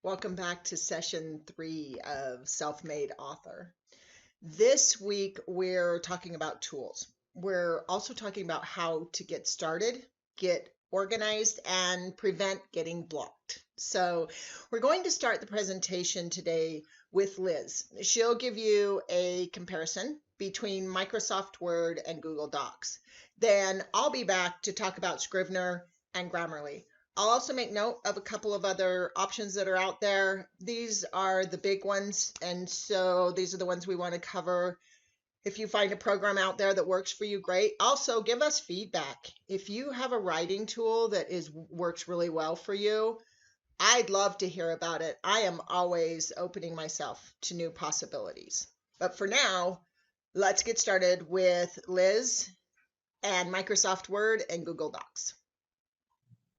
Welcome back to session 3 of Self-Made Author. This week, we're talking about tools. We're also talking about how to get started, get organized, and prevent getting blocked. So we're going to start the presentation today with Liz. She'll give you a comparison between Microsoft Word and Google Docs. Then I'll be back to talk about Scrivener and Grammarly. I'll also make note of a couple of other options that are out there. These are the big ones, and so these are the ones we want to cover. If you find a program out there that works for you, great. Also, give us feedback. If you have a writing tool that works really well for you, I'd love to hear about it. I am always opening myself to new possibilities. But for now, let's get started with Liz and Microsoft Word and Google Docs.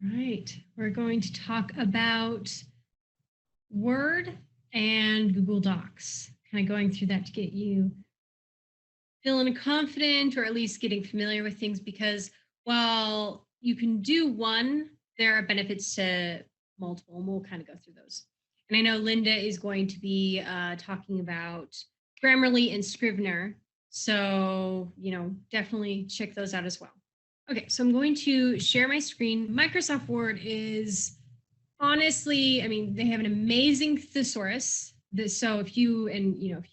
Right. We're going to talk about Word and Google Docs, kind of going through that to get you feeling confident or at least getting familiar with things, because while you can do one, there are benefits to multiple, and we'll kind of go through those. And I know Linda is going to be talking about Grammarly and Scrivener. So, definitely check those out as well. Okay, so I'm going to share my screen. Microsoft Word is honestly, they have an amazing thesaurus. So if you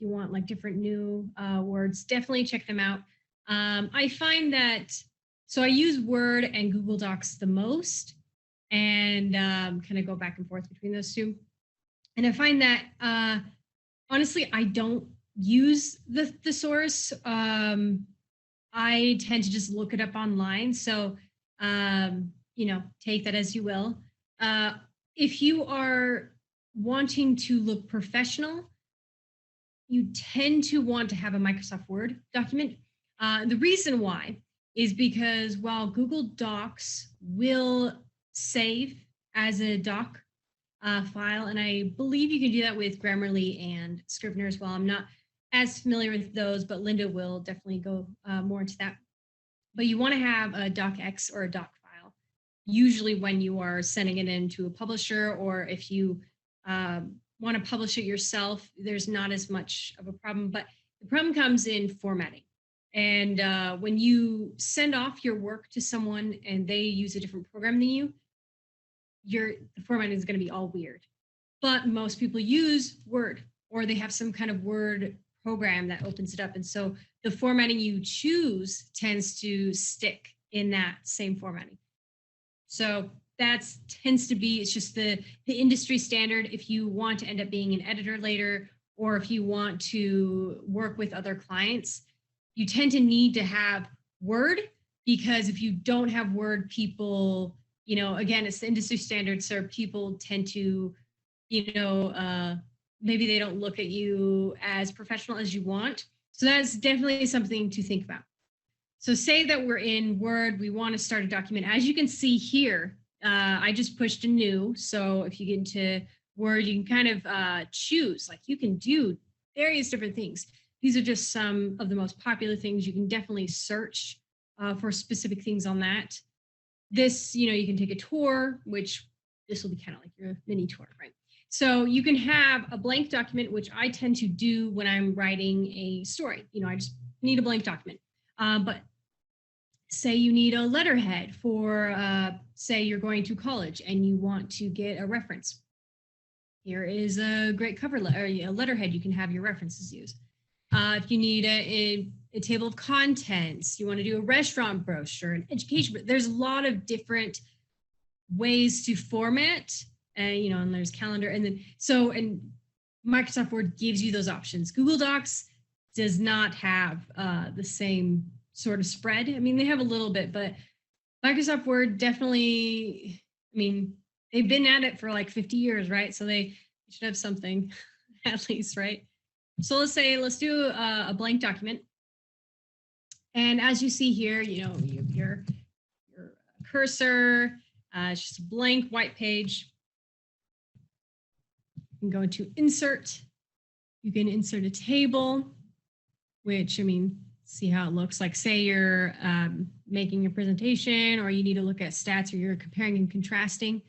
want like different new words, definitely check them out. I find that, so I use Word and Google Docs the most, and kind of go back and forth between those two. And I find that honestly, I don't use the thesaurus. I tend to just look it up online. So, take that as you will. If you are wanting to look professional, you tend to want to have a Microsoft Word document. The reason why is because while Google Docs will save as a doc file, and I believe you can do that with Grammarly and Scrivener as well. I'm not as familiar with those, but Linda will definitely go more into that. But you want to have a docx or a doc file, usually when you are sending it into a publisher, or if you want to publish it yourself, there's not as much of a problem. But the problem comes in formatting. And when you send off your work to someone and they use a different program than you, the formatting is going to be all weird. But most people use Word, or they have some kind of Word program that opens it up. And so the formatting you choose tends to stick in that same formatting. So that tends to be, it's just the industry standard. If you want to end up being an editor later, or if you want to work with other clients, you tend to need to have Word, because if you don't have Word, people, again, it's the industry standard. So people tend to, maybe they don't look at you as professional as you want. So that's definitely something to think about. So say that we're in Word, we want to start a document. As you can see here, I just pushed a new. So if you get into Word, you can kind of choose, like you can do various different things. These are just some of the most popular things. You can definitely search for specific things on that. This, you can take a tour, which this will be kind of like your mini tour, right? So you can have a blank document, which I tend to do when I'm writing a story. I just need a blank document. But say you need a letterhead for, say you're going to college and you want to get a reference. Here is a great cover letter, a letterhead you can have your references use. If you need a table of contents, you want to do a restaurant brochure, an education, there's a lot of different ways to format, and there's calendar. And Microsoft Word gives you those options. Google Docs does not have the same sort of spread. They have a little bit, but Microsoft Word definitely, they've been at it for like 50 years, right? So they should have something at least, right? So let's do a blank document. And as you see here, you have your cursor, it's just a blank white page. You can go into insert. You can insert a table, which, see how it looks like. Say you're making a presentation, or you need to look at stats, or you're comparing and contrasting.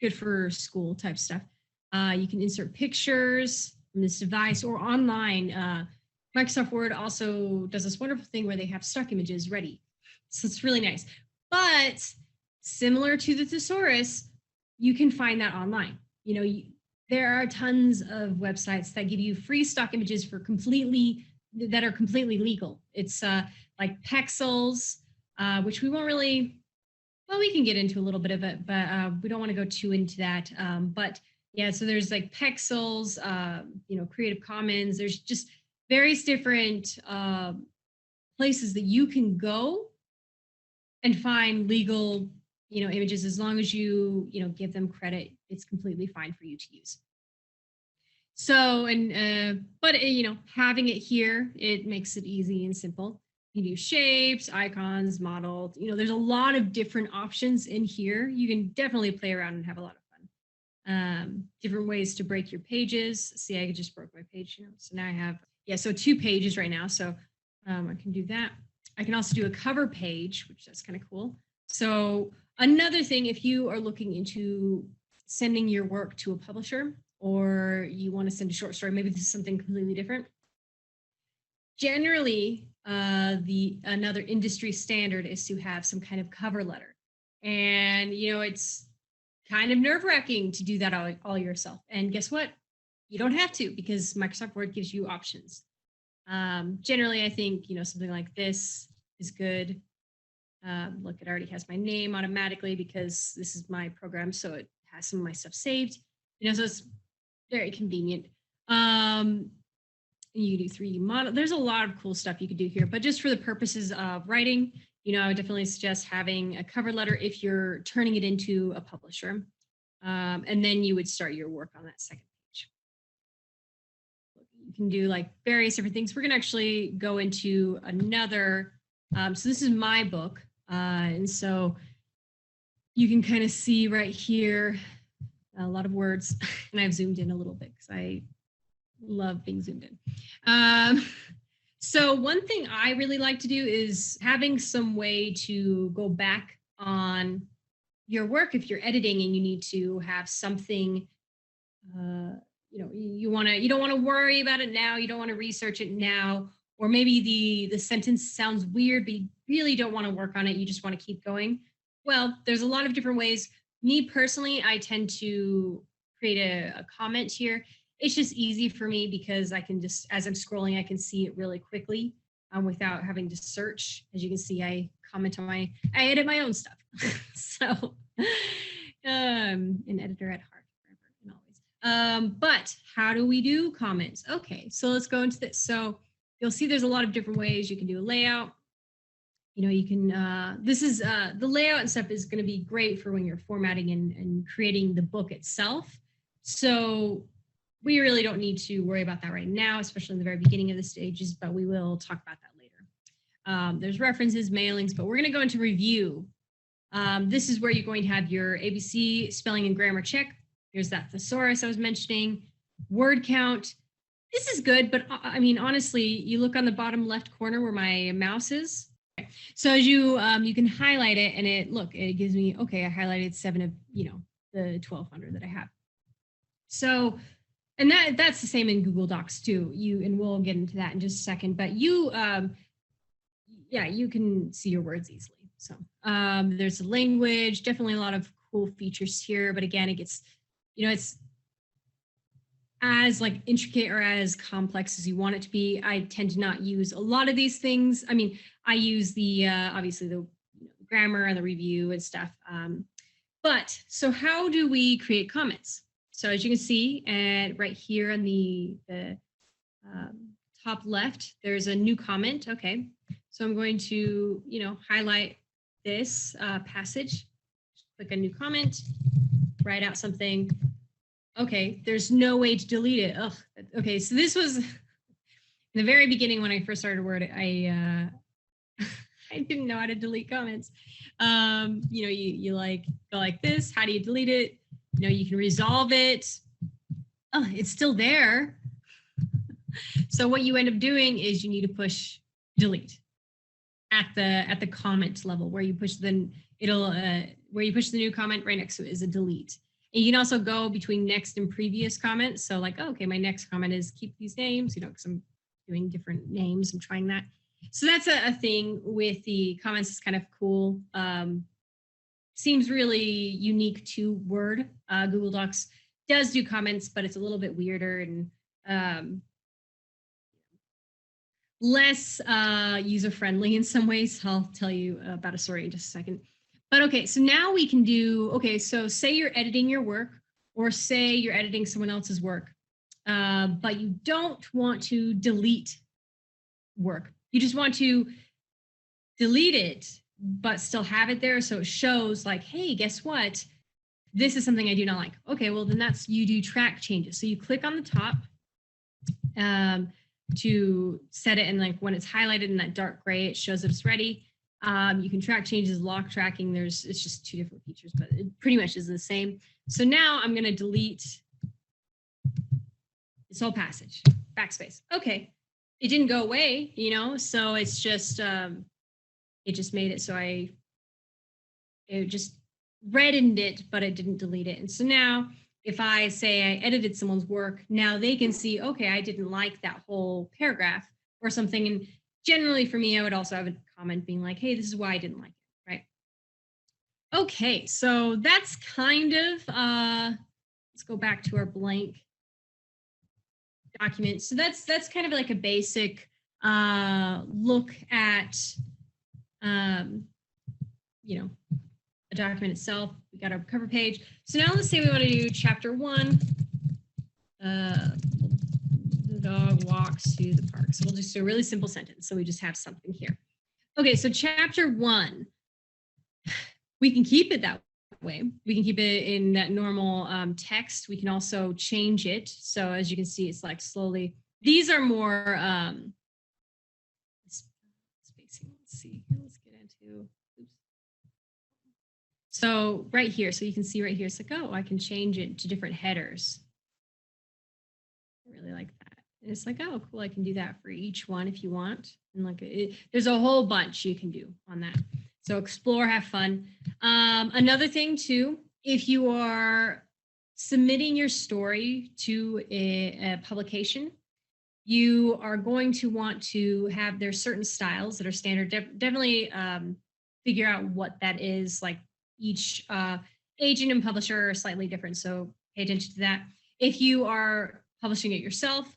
Good for school type stuff. You can insert pictures from this device or online. Microsoft Word also does this wonderful thing where they have stock images ready. So it's really nice. But similar to the thesaurus, you can find that online. There are tons of websites that give you free stock images that are completely legal. It's like Pexels, which we won't really, well, we can get into a little bit of it, but we don't want to go too into that. But yeah, so there's like Pexels, Creative Commons. There's just various different places that you can go and find legal, images. As long as you, give them credit, it's completely fine for you to use. So, but having it here, it makes it easy and simple. You can do shapes, icons, model. There's a lot of different options in here. You can definitely play around and have a lot of fun. Different ways to break your pages. See, I just broke my page. So now I have, so 2 pages right now. So I can do that. I can also do a cover page, which that's kind of cool. So another thing, if you are looking into sending your work to a publisher, or you want to send a short story, maybe this is something completely different. Generally, another industry standard is to have some kind of cover letter. And, it's kind of nerve-wracking to do that all yourself. And guess what? You don't have to, because Microsoft Word gives you options. Generally, I think, something like this is good. Look, it already has my name automatically because this is my program. So it has some of my stuff saved, so it's very convenient. You can do 3D model. There's a lot of cool stuff you could do here, but just for the purposes of writing, I would definitely suggest having a cover letter if you're turning it into a publisher. And then you would start your work on that second page. You can do like various different things. We're going to actually go into another. So this is my book. And so you can kind of see right here, a lot of words, and I've zoomed in a little bit because I love being zoomed in. So one thing I really like to do is having some way to go back on your work if you're editing and you need to have something, you don't want to worry about it now, you don't want to research it now, or maybe the sentence sounds weird, but you really don't want to work on it, you just want to keep going. Well, there's a lot of different ways. Me personally, I tend to create a comment here. It's just easy for me because I can just, as I'm scrolling, I can see it really quickly without having to search. As you can see, I edit my own stuff. So, an editor at heart, forever and always. But how do we do comments? Okay, so let's go into this. So you'll see there's a lot of different ways you can do a layout. You can, this is, the layout and stuff is going to be great for when you're formatting and creating the book itself. So we really don't need to worry about that right now, especially in the very beginning of the stages, but we will talk about that later. There's references, mailings, but we're going to go into review. This is where you're going to have your ABC spelling and grammar check. Here's that thesaurus I was mentioning, word count. This is good, but I mean, honestly, you look on the bottom left corner where my mouse is. So as you can highlight it and it gives me, okay, I highlighted 7 of, the 1200 that I have. So, and that's the same in Google Docs too. And we'll get into that in just a second, but you can see your words easily. So there's a language, definitely a lot of cool features here, but again, it gets, it's as like intricate or as complex as you want it to be. I tend to not use a lot of these things. I mean, I use the obviously the grammar and the review and stuff. But so how do we create comments? So as you can see, and right here on the top left, there's a new comment. Okay, so I'm going to highlight this passage, click a new comment, write out something. Okay, there's no way to delete it. Ugh. Okay, so this was in the very beginning when I first started Word. I didn't know how to delete comments. You like go like this. How do you delete it? You can resolve it. Oh, it's still there. So what you end up doing is you need to push delete at the comment level where you push where you push the new comment right next to it is a delete. And you can also go between next and previous comments. So like, oh, okay, my next comment is keep these names, because I'm doing different names. I'm trying that. So that's a thing with the comments. It's kind of cool. Seems really unique to Word. Google Docs does do comments, but it's a little bit weirder and less user-friendly in some ways. I'll tell you about a story in just a second. But okay, so now we can do, okay, so say you're editing your work or say you're editing someone else's work, but you don't want to delete work. You just want to delete it, but still have it there. So it shows like, hey, guess what? This is something I do not like. Okay, well then that's, you do track changes. So you click on the top to set it, and like when it's highlighted in that dark gray, it shows that it's ready. You can track changes, lock tracking. It's just two different features, but it pretty much is the same. So now I'm going to delete this whole passage, backspace. Okay, it didn't go away, so it's just, it just made it so it just reddened it, but it didn't delete it. And so now if I say I edited someone's work, now they can see, okay, I didn't like that whole paragraph or something. And generally for me, I would also have a comment being like, hey, this is why I didn't like it, right? Okay, so that's kind of, let's go back to our blank document. So that's kind of like a basic look at, a document itself. We got our cover page. So now let's say we want to do chapter 1. The dog walks to the park. So we'll just do a really simple sentence. So we just have something here. Okay, so chapter 1, we can keep it that way. We can keep it in that normal text. We can also change it. So as you can see, it's like slowly. These are more spacing. Let's see. Let's get into. So right here, so you can see right here, it's like, oh, I can change it to different headers. I really like that. And it's like, oh, cool, I can do that for each one if you want. And like, there's a whole bunch you can do on that. So explore, have fun. Another thing too, if you are submitting your story to a publication, you are going to want to have, there's certain styles that are standard. Definitely figure out what that is. Like each agent and publisher are slightly different, so pay attention to that. If you are publishing it yourself,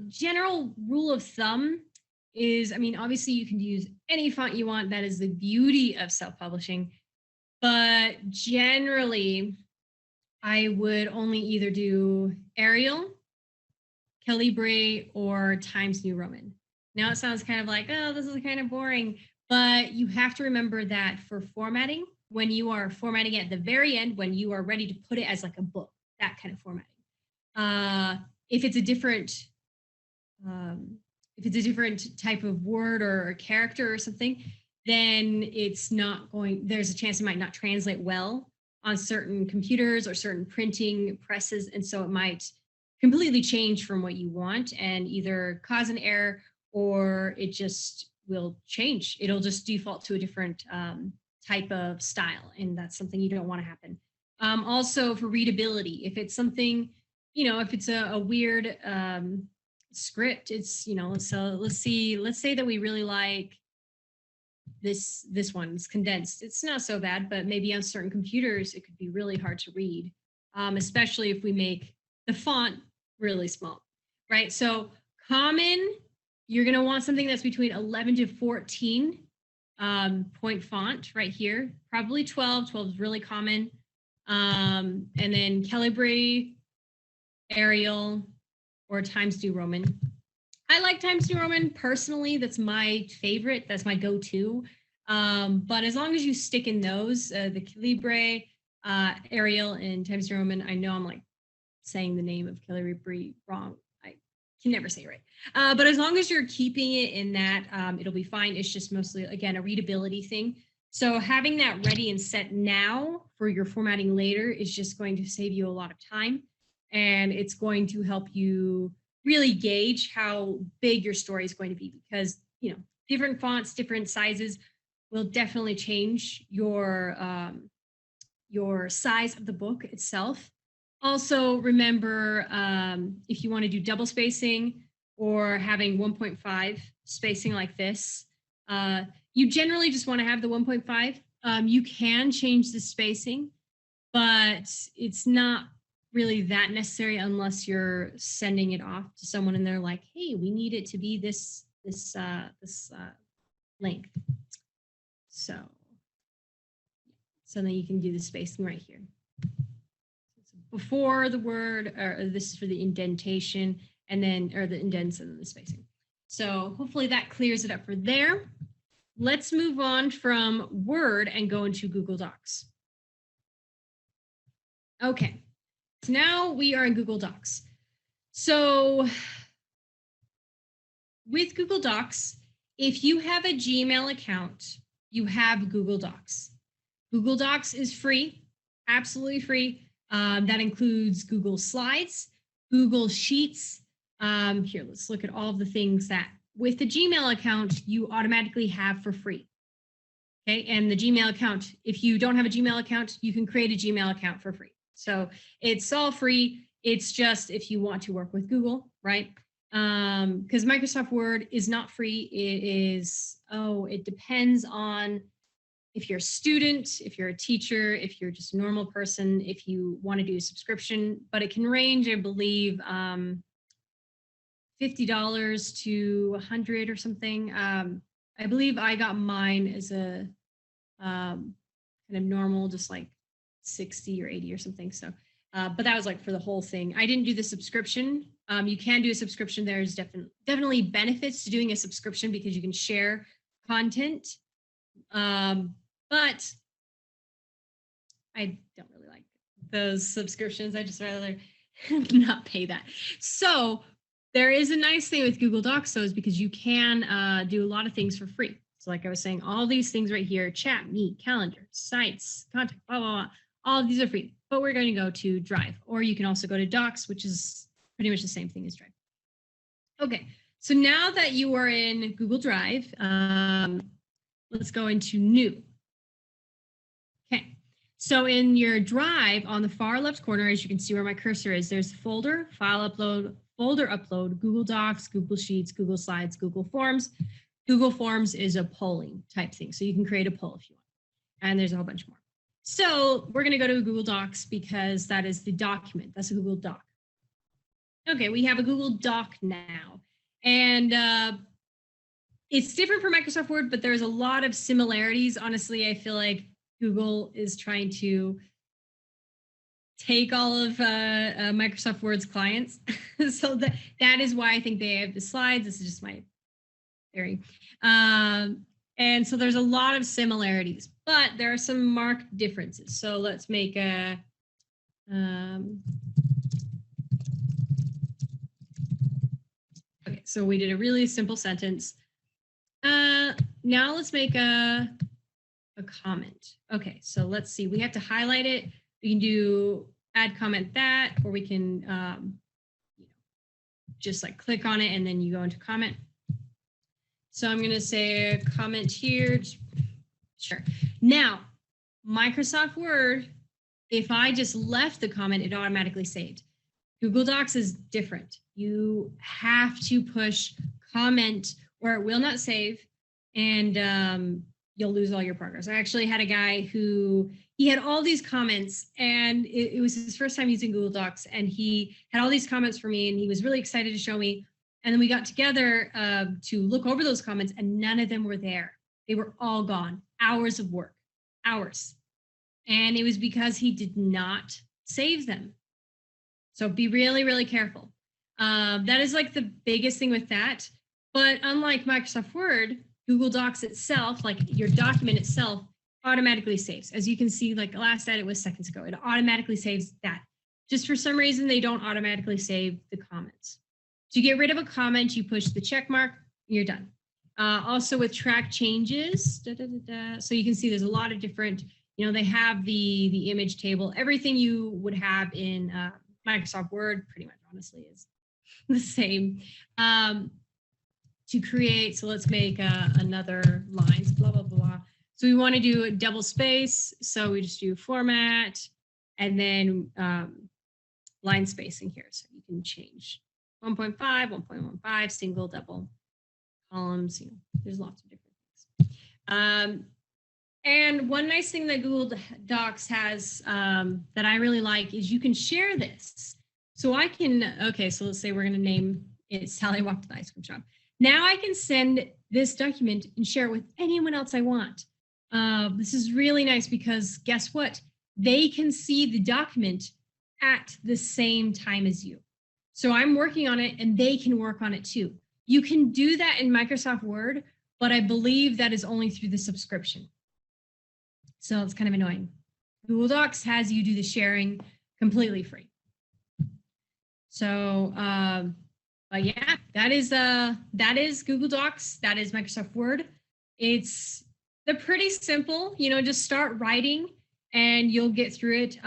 general rule of thumb is, I mean, obviously you can use any font you want. That is the beauty of self-publishing. But generally, I would only either do Arial, Calibri, or Times New Roman. Now it sounds kind of like, oh, this is kind of boring, but you have to remember that for formatting, when you are formatting at the very end, when you are ready to put it as like a book, that kind of formatting. If it's a different type of word or character or something, then it's not going, there's a chance it might not translate well on certain computers or certain printing presses. And so it might completely change from what you want and either cause an error or it just will change. It'll just default to a different type of style. And that's something you don't want to happen. Also for readability, if it's something, if it's a weird script, it's, so let's say that we really like this one's condensed. It's not so bad, but maybe on certain computers, it could be really hard to read, especially if we make the font really small, right? So common, you're going to want something that's between 11 to 14 point font right here, probably 12 is really common. And then Calibri, Arial, or Times New Roman. I like Times New Roman personally. That's my favorite. That's my go-to. But as long as you stick in those, the Calibri, Arial, and Times New Roman, I know I'm like saying the name of Calibri wrong. I can never say it right. But as long as you're keeping it in that, it'll be fine. It's just mostly, again, a readability thing. So having that ready and set now for your formatting later is just going to save you a lot of time. And it's going to help you really gauge how big your story is going to be, because, different fonts, different sizes will definitely change your your size of the book itself. Also remember if you want to do double spacing or having 1.5 spacing like this, you generally just want to have the 1.5. You can change the spacing, but it's not really that necessary unless you're sending it off to someone and they're like, hey, we need it to be this length. So then you can do the spacing right here. Before the word, or this is for the indentation, and then, or the indents and then the spacing. So hopefully that clears it up for there. Let's move on from Word and go into Google Docs. Okay, so now we are in Google Docs. So with Google Docs, if you have a Gmail account, you have Google Docs. Google Docs is free, absolutely free. That includes Google Slides, Google Sheets. Here, let's look at all of the things that with the Gmail account, you automatically have for free. Okay, and the Gmail account, if you don't have a Gmail account, you can create a Gmail account for free. So it's all free. It's just if you want to work with Google, right? Because Microsoft Word is not free. It is, it depends on if you're a student, if you're a teacher, if you're just a normal person, if you want to do a subscription, but it can range, I believe, $50 to $100 or something. I believe I got mine as a kind of normal, just like 60 or 80 or something. So, but that was like for the whole thing. I didn't do the subscription. You can do a subscription. There's definitely benefits to doing a subscription because you can share content. But I don't really like those subscriptions. I just rather not pay that. So there is a nice thing with Google Docs, though, is because you can do a lot of things for free. So like I was saying, all these things right here, chat, meet, calendar, sites, contact, blah, blah, blah. All of these are free, but we're going to go to Drive, or you can also go to Docs, which is pretty much the same thing as Drive. Okay, so now that you are in Google Drive, let's go into New. Okay, so in your Drive on the far left corner, as you can see where my cursor is, there's folder, file upload, folder upload, Google Docs, Google Sheets, Google Slides, Google Forms. Google Forms is a polling type thing, so you can create a poll if you want. And there's a whole bunch more. So we're going to go to Google Docs because that is the document. That's a Google Doc. Okay, we have a Google Doc now. And it's different from Microsoft Word, but there's a lot of similarities. Honestly, I feel like Google is trying to take all of Microsoft Word's clients. So that is why I think they have the slides. This is just my theory. And so there's a lot of similarities, but there are some marked differences. So let's make a, okay, so we did a really simple sentence. Now let's make a comment. Okay, so let's see, we have to highlight it. We can do add comment that, or we can just like click on it and then you go into comment. So I'm going to say a comment here. Sure. Now, Microsoft Word, if I just left the comment, it automatically saved. Google Docs is different. You have to push comment or it will not save, and you'll lose all your progress. I actually had a guy who, he had all these comments, and it was his first time using Google Docs, and he had all these comments for me, and he was really excited to show me. And then we got together to look over those comments, and none of them were there. They were all gone. Hours of work, hours. And it was because he did not save them. So be really, really careful. That is like the biggest thing with that. But unlike Microsoft Word, Google Docs itself, like your document itself, automatically saves. As you can see, like last edit was seconds ago. It automatically saves that. Just for some reason, they don't automatically save the comments. To get rid of a comment, you push the check mark, you're done. Also with track changes, so you can see there's a lot of different, they have the image table. Everything you would have in Microsoft Word, pretty much honestly, is the same. To create, so let's make another lines, blah, blah, blah. So we want to do a double space. So we just do format and then line spacing here. So you can change 1.5, 1.15, single, double columns. There's lots of different things. And one nice thing that Google Docs has that I really like is you can share this. So I can, okay, so let's say we're going to name it Sally Walked to the Ice Cream Shop. Now I can send this document and share it with anyone else I want. This is really nice because guess what? They can see the document at the same time as you. So I'm working on it and they can work on it too. You can do that in Microsoft Word, but I believe that is only through the subscription. So it's kind of annoying. Google Docs has you do the sharing completely free. So, but yeah, that is Google Docs. That is Microsoft Word. They're pretty simple. Just start writing and you'll get through it.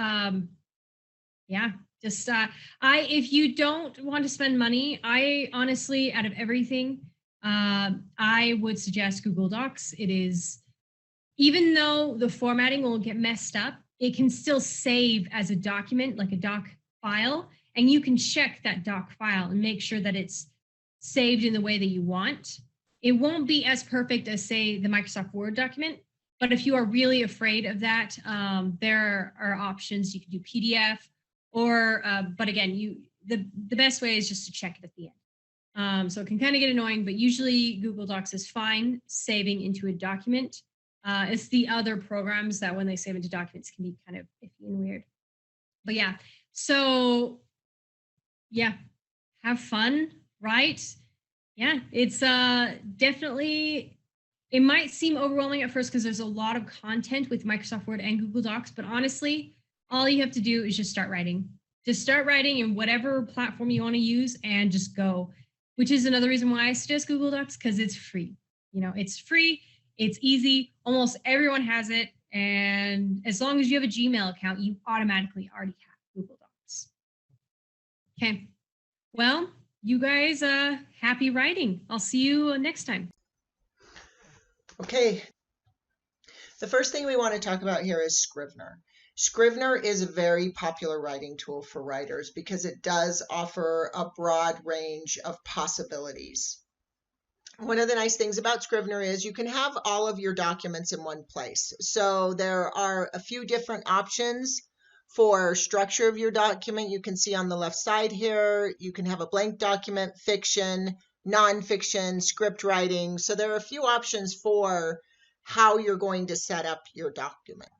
Yeah, just if you don't want to spend money, I honestly, out of everything, I would suggest Google Docs. It is. Even though the formatting will get messed up, it can still save as a document, like a doc file, and you can check that doc file and make sure that it's saved in the way that you want. It won't be as perfect as, say, the Microsoft Word document, but if you are really afraid of that, there are options. You can do PDF, or, but again, the best way is just to check it at the end. So it can kind of get annoying, but usually Google Docs is fine saving into a document. It's the other programs that when they save into documents can be kind of iffy and weird. But yeah, so yeah, have fun, right? Yeah, it's definitely, it might seem overwhelming at first because there's a lot of content with Microsoft Word and Google Docs, but honestly, all you have to do is just start writing. Just start writing in whatever platform you want to use and just go, which is another reason why I suggest Google Docs, because it's free. It's free. It's easy. Almost everyone has it. And as long as you have a Gmail account, you automatically already have Google Docs. Okay. Well, you guys, happy writing. I'll see you next time. Okay. The first thing we want to talk about here is Scrivener. Scrivener is a very popular writing tool for writers because it does offer a broad range of possibilities. One of the nice things about Scrivener is you can have all of your documents in one place. So there are a few different options for structure of your document. You can see on the left side here, you can have a blank document, fiction, nonfiction, script writing. So there are a few options for how you're going to set up your document.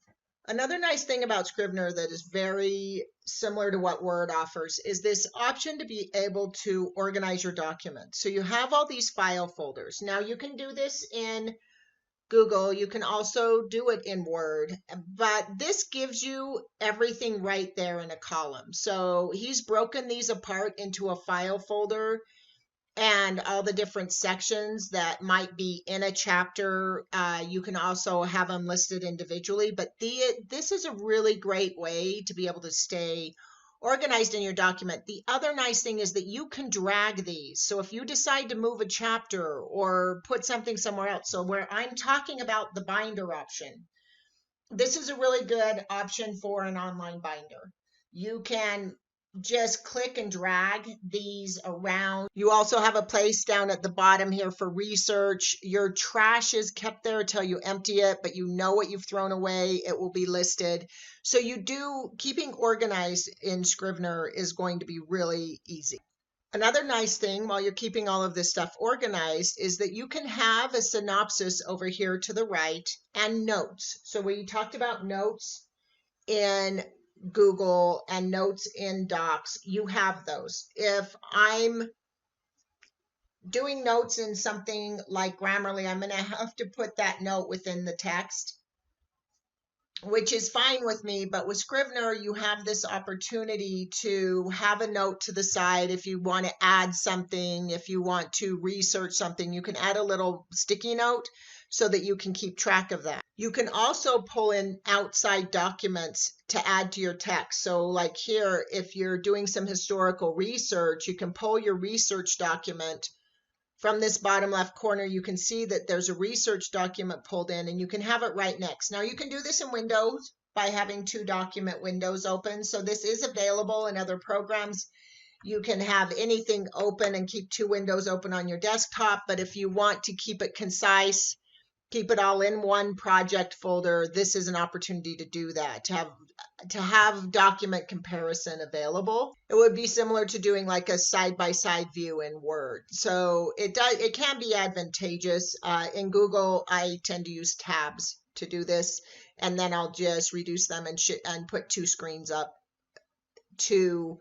Another nice thing about Scrivener that is very similar to what Word offers is this option to be able to organize your documents. So you have all these file folders. Now you can do this in Google. You can also do it in Word, but this gives you everything right there in a column. So he's broken these apart into a file folder and all the different sections that might be in a chapter. You can also have them listed individually, but this is a really great way to be able to stay organized in your document. The other nice thing is that you can drag these. So if you decide to move a chapter or put something somewhere else, so where I'm talking about the binder option, this is a really good option for an online binder. You can just click and drag these around. You also have a place down at the bottom here for research. Your trash is kept there until you empty it, but you know what you've thrown away. It will be listed. So keeping organized in Scrivener is going to be really easy. Another nice thing while you're keeping all of this stuff organized is that you can have a synopsis over here to the right and notes. So we talked about notes in Google and notes in Docs, you have those. If I'm doing notes in something like Grammarly, I'm going to have to put that note within the text, which is fine with me. But with Scrivener, you have this opportunity to have a note to the side. If you want to add something, if you want to research something, you can add a little sticky note so that you can keep track of that. You can also pull in outside documents to add to your text. So like here, if you're doing some historical research, you can pull your research document from this bottom left corner, you can see that there's a research document pulled in, and you can have it right next. Now you can do this in Windows by having 2 document windows open. So this is available in other programs. You can have anything open and keep 2 windows open on your desktop. But if you want to keep it concise, keep it all in one project folder, this is an opportunity to do that, to have document comparison available. It would be similar to doing like a side-by-side view in Word. So it can be advantageous. In Google, I tend to use tabs to do this, and then I'll just reduce them and put 2 screens up, 2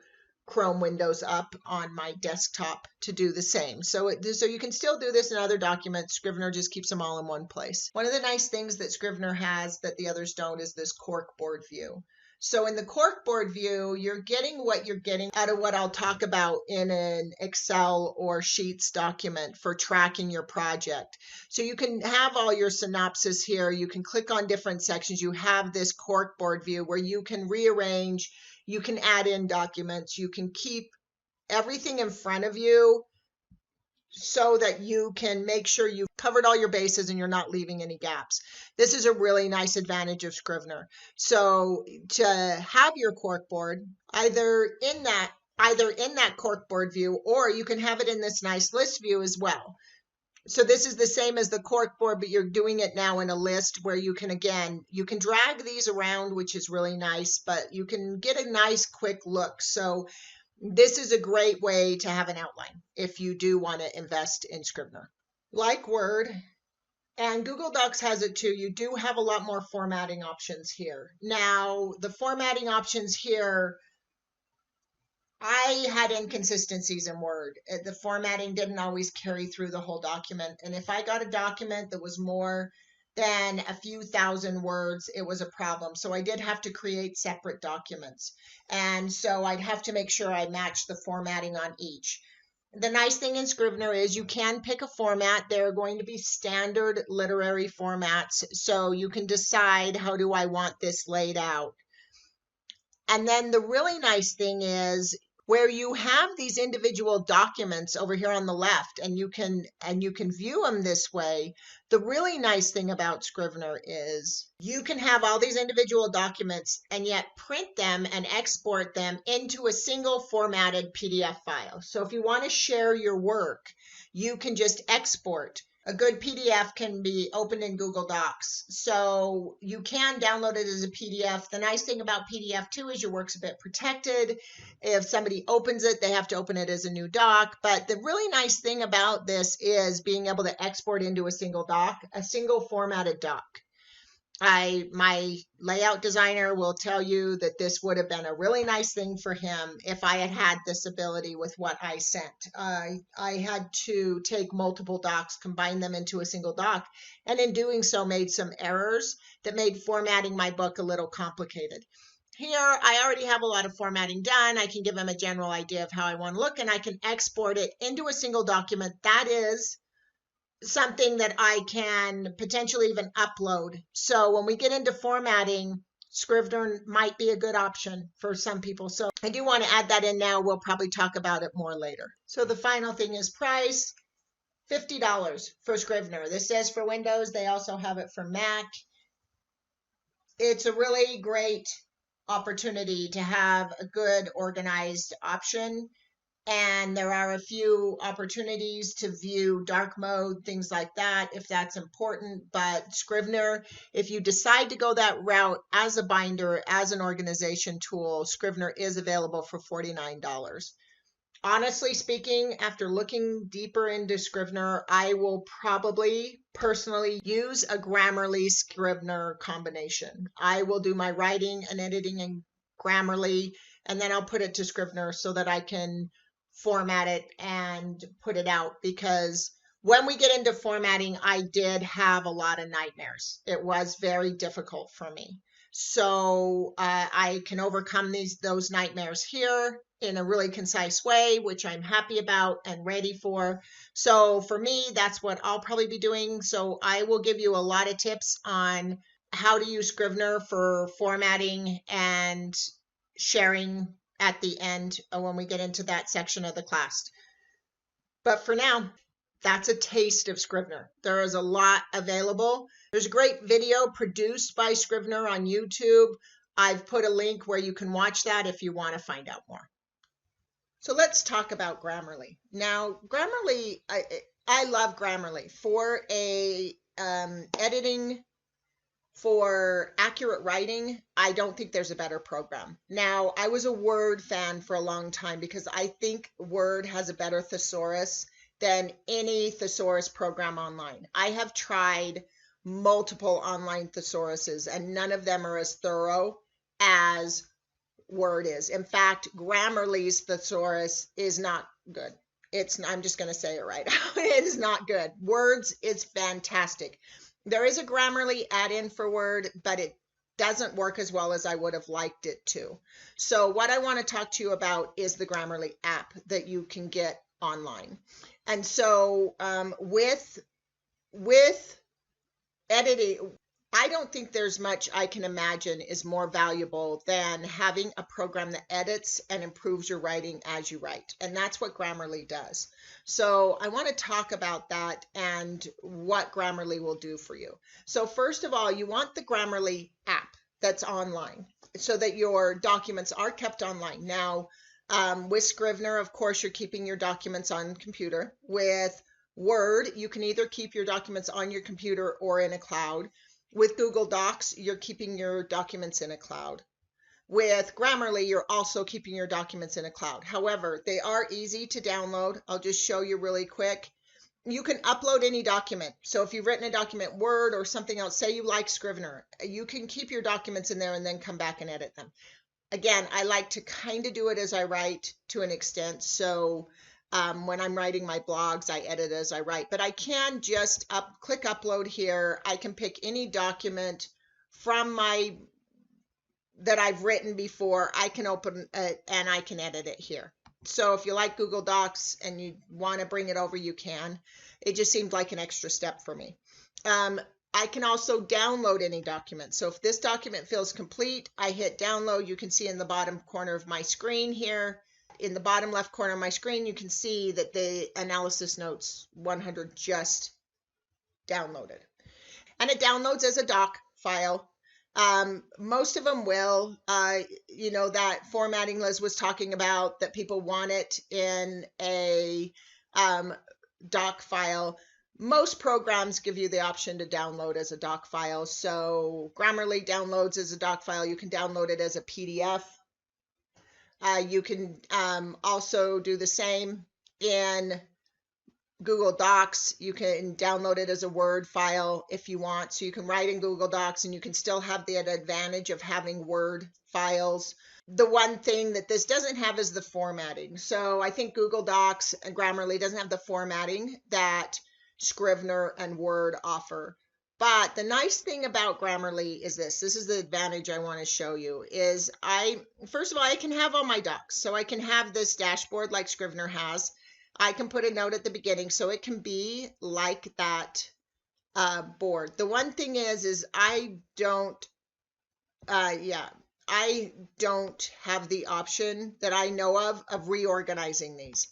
Chrome windows up on my desktop to do the same. So you can still do this in other documents. Scrivener just keeps them all in one place. One of the nice things that Scrivener has that the others don't is this corkboard view. So in the corkboard view, you're getting what you're getting out of what I'll talk about in an Excel or Sheets document for tracking your project. So you can have all your synopsis here. You can click on different sections. You have this corkboard view where you can rearrange, you can add in documents, you can keep everything in front of you so that you can make sure you've covered all your bases and you're not leaving any gaps. This is a really nice advantage of Scrivener. So to have your corkboard either in that corkboard view, or you can have it in this nice list view as well. So this is the same as the corkboard, but you're doing it now in a list where you can, again, you can drag these around, which is really nice, but you can get a nice quick look. So this is a great way to have an outline if you do want to invest in Scrivener. Like Word, and Google Docs has it too, you do have a lot more formatting options here. Now, the formatting options here, I had inconsistencies in Word. The formatting didn't always carry through the whole document. And if I got a document that was more than a few thousand words, it was a problem. So I did have to create separate documents. And so I'd have to make sure I matched the formatting on each. The nice thing in Scrivener is you can pick a format. There are going to be standard literary formats. So you can decide, how do I want this laid out? And then the really nice thing is where you have these individual documents over here on the left, and you can view them this way. The really nice thing about Scrivener is you can have all these individual documents and yet print them and export them into a single formatted PDF file. So if you want to share your work, you can just export. A good PDF can be opened in Google Docs. So you can download it as a PDF. The nice thing about PDF too is your work's a bit protected. If somebody opens it, they have to open it as a new doc. But the really nice thing about this is being able to export into a single doc, a single formatted doc. My layout designer will tell you that this would have been a really nice thing for him if I had had this ability with what I sent. I had to take multiple docs, combine them into a single doc, and in doing so made some errors that made formatting my book a little complicated. Here, I already have a lot of formatting done. I can give him a general idea of how I want to look, and I can export it into a single document. That is something that I can potentially even upload. So when we get into formatting, Scrivener might be a good option for some people. So I do want to add that in now. We'll probably talk about it more later. So the final thing is price, $50 for Scrivener. This says for Windows. They also have it for Mac. It's a really great opportunity to have a good organized option. And there are a few opportunities to view dark mode, things like that, if that's important. But Scrivener, if you decide to go that route as a binder, as an organization tool, Scrivener is available for $49. Honestly speaking, after looking deeper into Scrivener, I will probably personally use a Grammarly Scrivener combination. I will do my writing and editing in Grammarly, and then I'll put it to Scrivener so that I can format it and put it out, because when we get into formatting, I did have a lot of nightmares. It was very difficult for me. So I can overcome those nightmares here in a really concise way, which I'm happy about and ready for. So for me, that's what I'll probably be doing. So I will give you a lot of tips on how to use Scrivener for formatting and sharing at the end when we get into that section of the class. But for now, That's a taste of Scrivener. There is a lot available. There's a great video produced by Scrivener on YouTube. I've put a link where you can watch that if you want to find out more. So let's talk about Grammarly. Now, Grammarly, I love Grammarly for editing, for accurate writing. I don't think there's a better program. Now, I was a Word fan for a long time because I think Word has a better thesaurus than any thesaurus program online. I have tried multiple online thesauruses and none of them are as thorough as Word is. In fact, Grammarly's thesaurus is not good. I'm just going to say it right. It is not good. Words is fantastic. There is a Grammarly add-in for Word, but it doesn't work as well as I would have liked it to. So what I want to talk to you about is the Grammarly app that you can get online. And so with editing, I don't think there's much I can imagine is more valuable than having a program that edits and improves your writing as you write. And that's what Grammarly does. So I want to talk about that and what Grammarly will do for you. So first of all, you want the Grammarly app that's online so that your documents are kept online. Now, with Scrivener, of course, you're keeping your documents on computer. With Word, you can either keep your documents on your computer or in a cloud. With Google Docs, you're keeping your documents in a cloud. With Grammarly, you're also keeping your documents in a cloud. However, they are easy to download. I'll just show you really quick. You can upload any document. So if you've written a document, Word or something else, say you like Scrivener, you can keep your documents in there and then come back and edit them. Again, I like to kind of do it as I write to an extent. So when I'm writing my blogs, I edit as I write, but I can just click upload here. I can pick any document from that I've written before. I can open it and I can edit it here. So if you like Google Docs and you want to bring it over, you can. It just seemed like an extra step for me. I can also download any document. So if this document feels complete, I hit download. You can see in the bottom corner of my screen here, in the bottom left corner of my screen, you can see that the Analysis Notes 100 just downloaded. And it downloads as a doc file. Most of them will, that formatting Liz was talking about, that people want it in a doc file. Most programs give you the option to download as a doc file. So Grammarly downloads as a doc file. You can download it as a PDF. You can also do the same in Google Docs. You can download it as a Word file if you want. So you can write in Google Docs and you can still have the advantage of having Word files. The one thing that this doesn't have is the formatting. So I think Google Docs and Grammarly doesn't have the formatting that Scrivener and Word offer. But the nice thing about Grammarly is this is the advantage I want to show you, is first of all, I can have all my docs. So I can have this dashboard like Scrivener has. I can put a note at the beginning, so it can be like that board. The one thing is I don't have the option that I know of reorganizing these.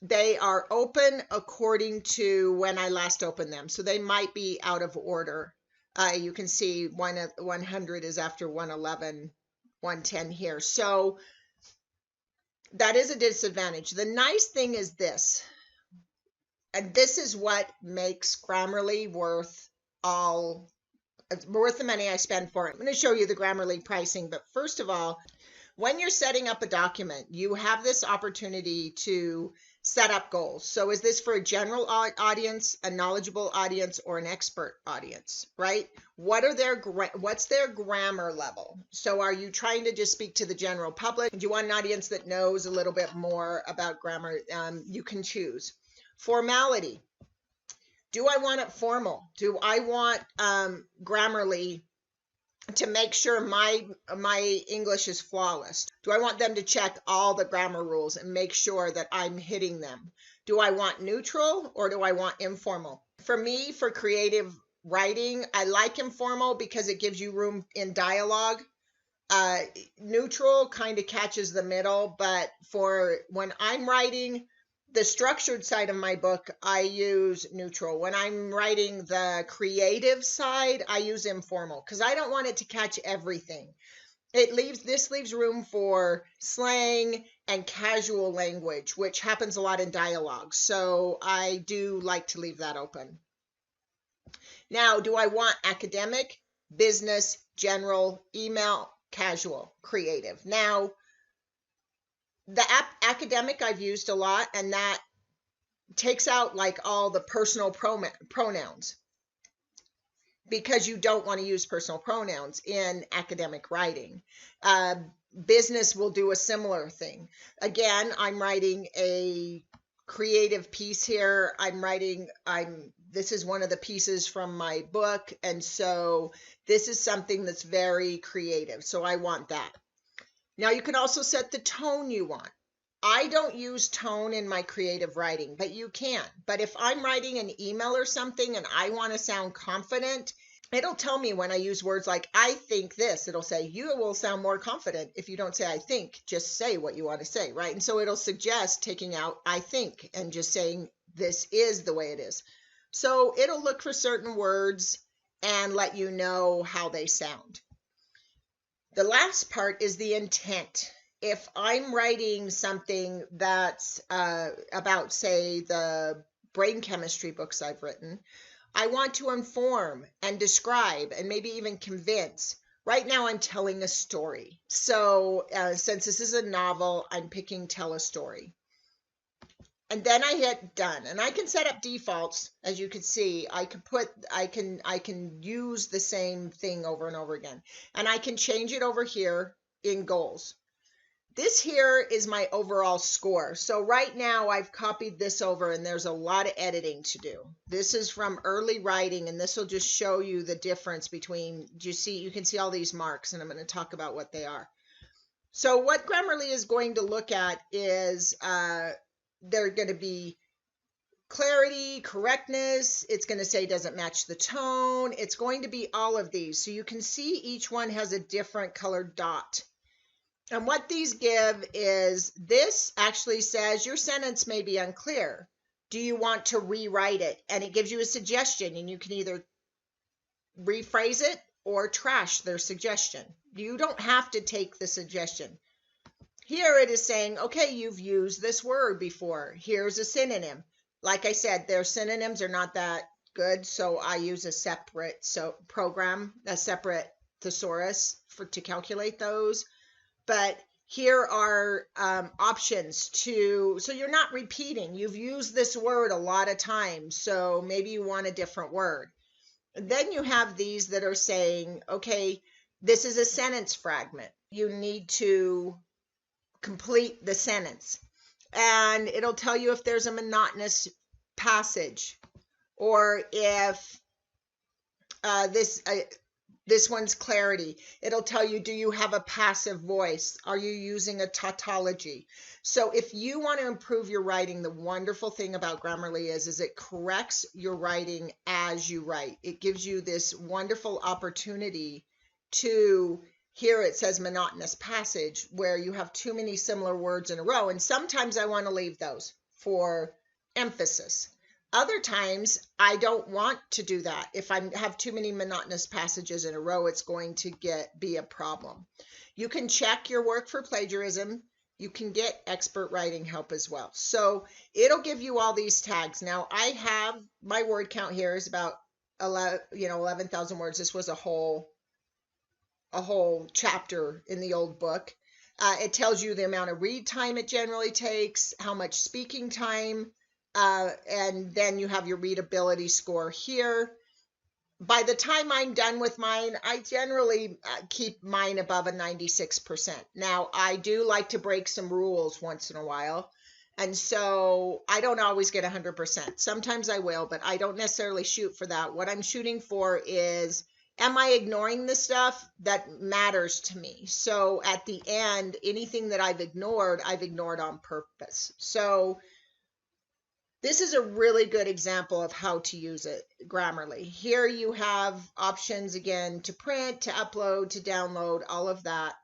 They are open according to when I last opened them. So they might be out of order. You can see 100 is after 111, 110 here. So that is a disadvantage. The nice thing is this, and this is what makes Grammarly worth the money I spend for it. I'm going to show you the Grammarly pricing, but first of all, when you're setting up a document, you have this opportunity to set up goals. So is this for a general audience, a knowledgeable audience, or an expert audience, right? What's their grammar level? So are you trying to just speak to the general public? Do you want an audience that knows a little bit more about grammar? You can choose. Formality. Do I want it formal? Do I want Grammarly to make sure my English is flawless? Do I want them to check all the grammar rules and make sure that I'm hitting them? Do I want neutral or do I want informal? For me, for creative writing, I like informal because it gives you room in dialogue. Neutral kind of catches the middle, but for when I'm writing, the structured side of my book, I use neutral. When I'm writing the creative side, I use informal because I don't want it to catch everything. This leaves room for slang and casual language, which happens a lot in dialogue. So I do like to leave that open. Now, do I want academic, business, general, email, casual, creative? Now, the academic I've used a lot, and that takes out like all the personal pronouns, because you don't want to use personal pronouns in academic writing. Business will do a similar thing. Again, I'm writing a creative piece here. This is one of the pieces from my book, and so this is something that's very creative. So I want that. Now you can also set the tone you want. I don't use tone in my creative writing, but you can. But if I'm writing an email or something and I want to sound confident, it'll tell me when I use words like, I think this. It'll say, you will sound more confident if you don't say, I think. Just say what you want to say, right? And so it'll suggest taking out, I think, and just saying, this is the way it is. So it'll look for certain words and let you know how they sound. The last part is the intent. If I'm writing something that's about, say, the brain chemistry books I've written, I want to inform and describe and maybe even convince. Right now I'm telling a story. So since this is a novel, I'm picking tell a story. And then I hit done, and I can set up defaults. As you can see, I can use the same thing over and over again, and I can change it over here in goals. This here is my overall score. So right now I've copied this over, and there's a lot of editing to do. This is from early writing, and this will just show you the difference between, you can see all these marks, and I'm going to talk about what they are. So what Grammarly is going to look at is they're going to be clarity, correctness. It's going to say doesn't match the tone. It's going to be all of these. So you can see each one has a different colored dot. And what these give is, this actually says your sentence may be unclear. Do you want to rewrite it? And it gives you a suggestion, and you can either rephrase it or trash their suggestion. You don't have to take the suggestion. Here it is saying, okay, you've used this word before. Here's a synonym. Like I said, their synonyms are not that good, so I use a separate program, a separate thesaurus to calculate those. But here are options so you're not repeating. You've used this word a lot of times, so maybe you want a different word. And then you have these that are saying, okay, this is a sentence fragment. You need to complete the sentence, and it'll tell you if there's a monotonous passage, or if this one's clarity. It'll tell you, do you have a passive voice? Are you using a tautology? So if you want to improve your writing, the wonderful thing about Grammarly is it corrects your writing as you write. It gives you this wonderful opportunity to, here it says monotonous passage, where you have too many similar words in a row. And sometimes I want to leave those for emphasis. Other times I don't want to do that. If I have too many monotonous passages in a row, it's going to be a problem. You can check your work for plagiarism. You can get expert writing help as well. So it'll give you all these tags. Now I have, my word count here is about 11,000 words. This was a whole chapter in the old book. It tells you the amount of read time it generally takes, how much speaking time, and then you have your readability score here. By the time I'm done with mine, I generally keep mine above a 96%. Now, I do like to break some rules once in a while, and so I don't always get 100%. Sometimes I will, but I don't necessarily shoot for that. What I'm shooting for is, am I ignoring the stuff that matters to me? So at the end, anything that I've ignored on purpose. So this is a really good example of how to use it, Grammarly. Here you have options again to print, to upload, to download, all of that.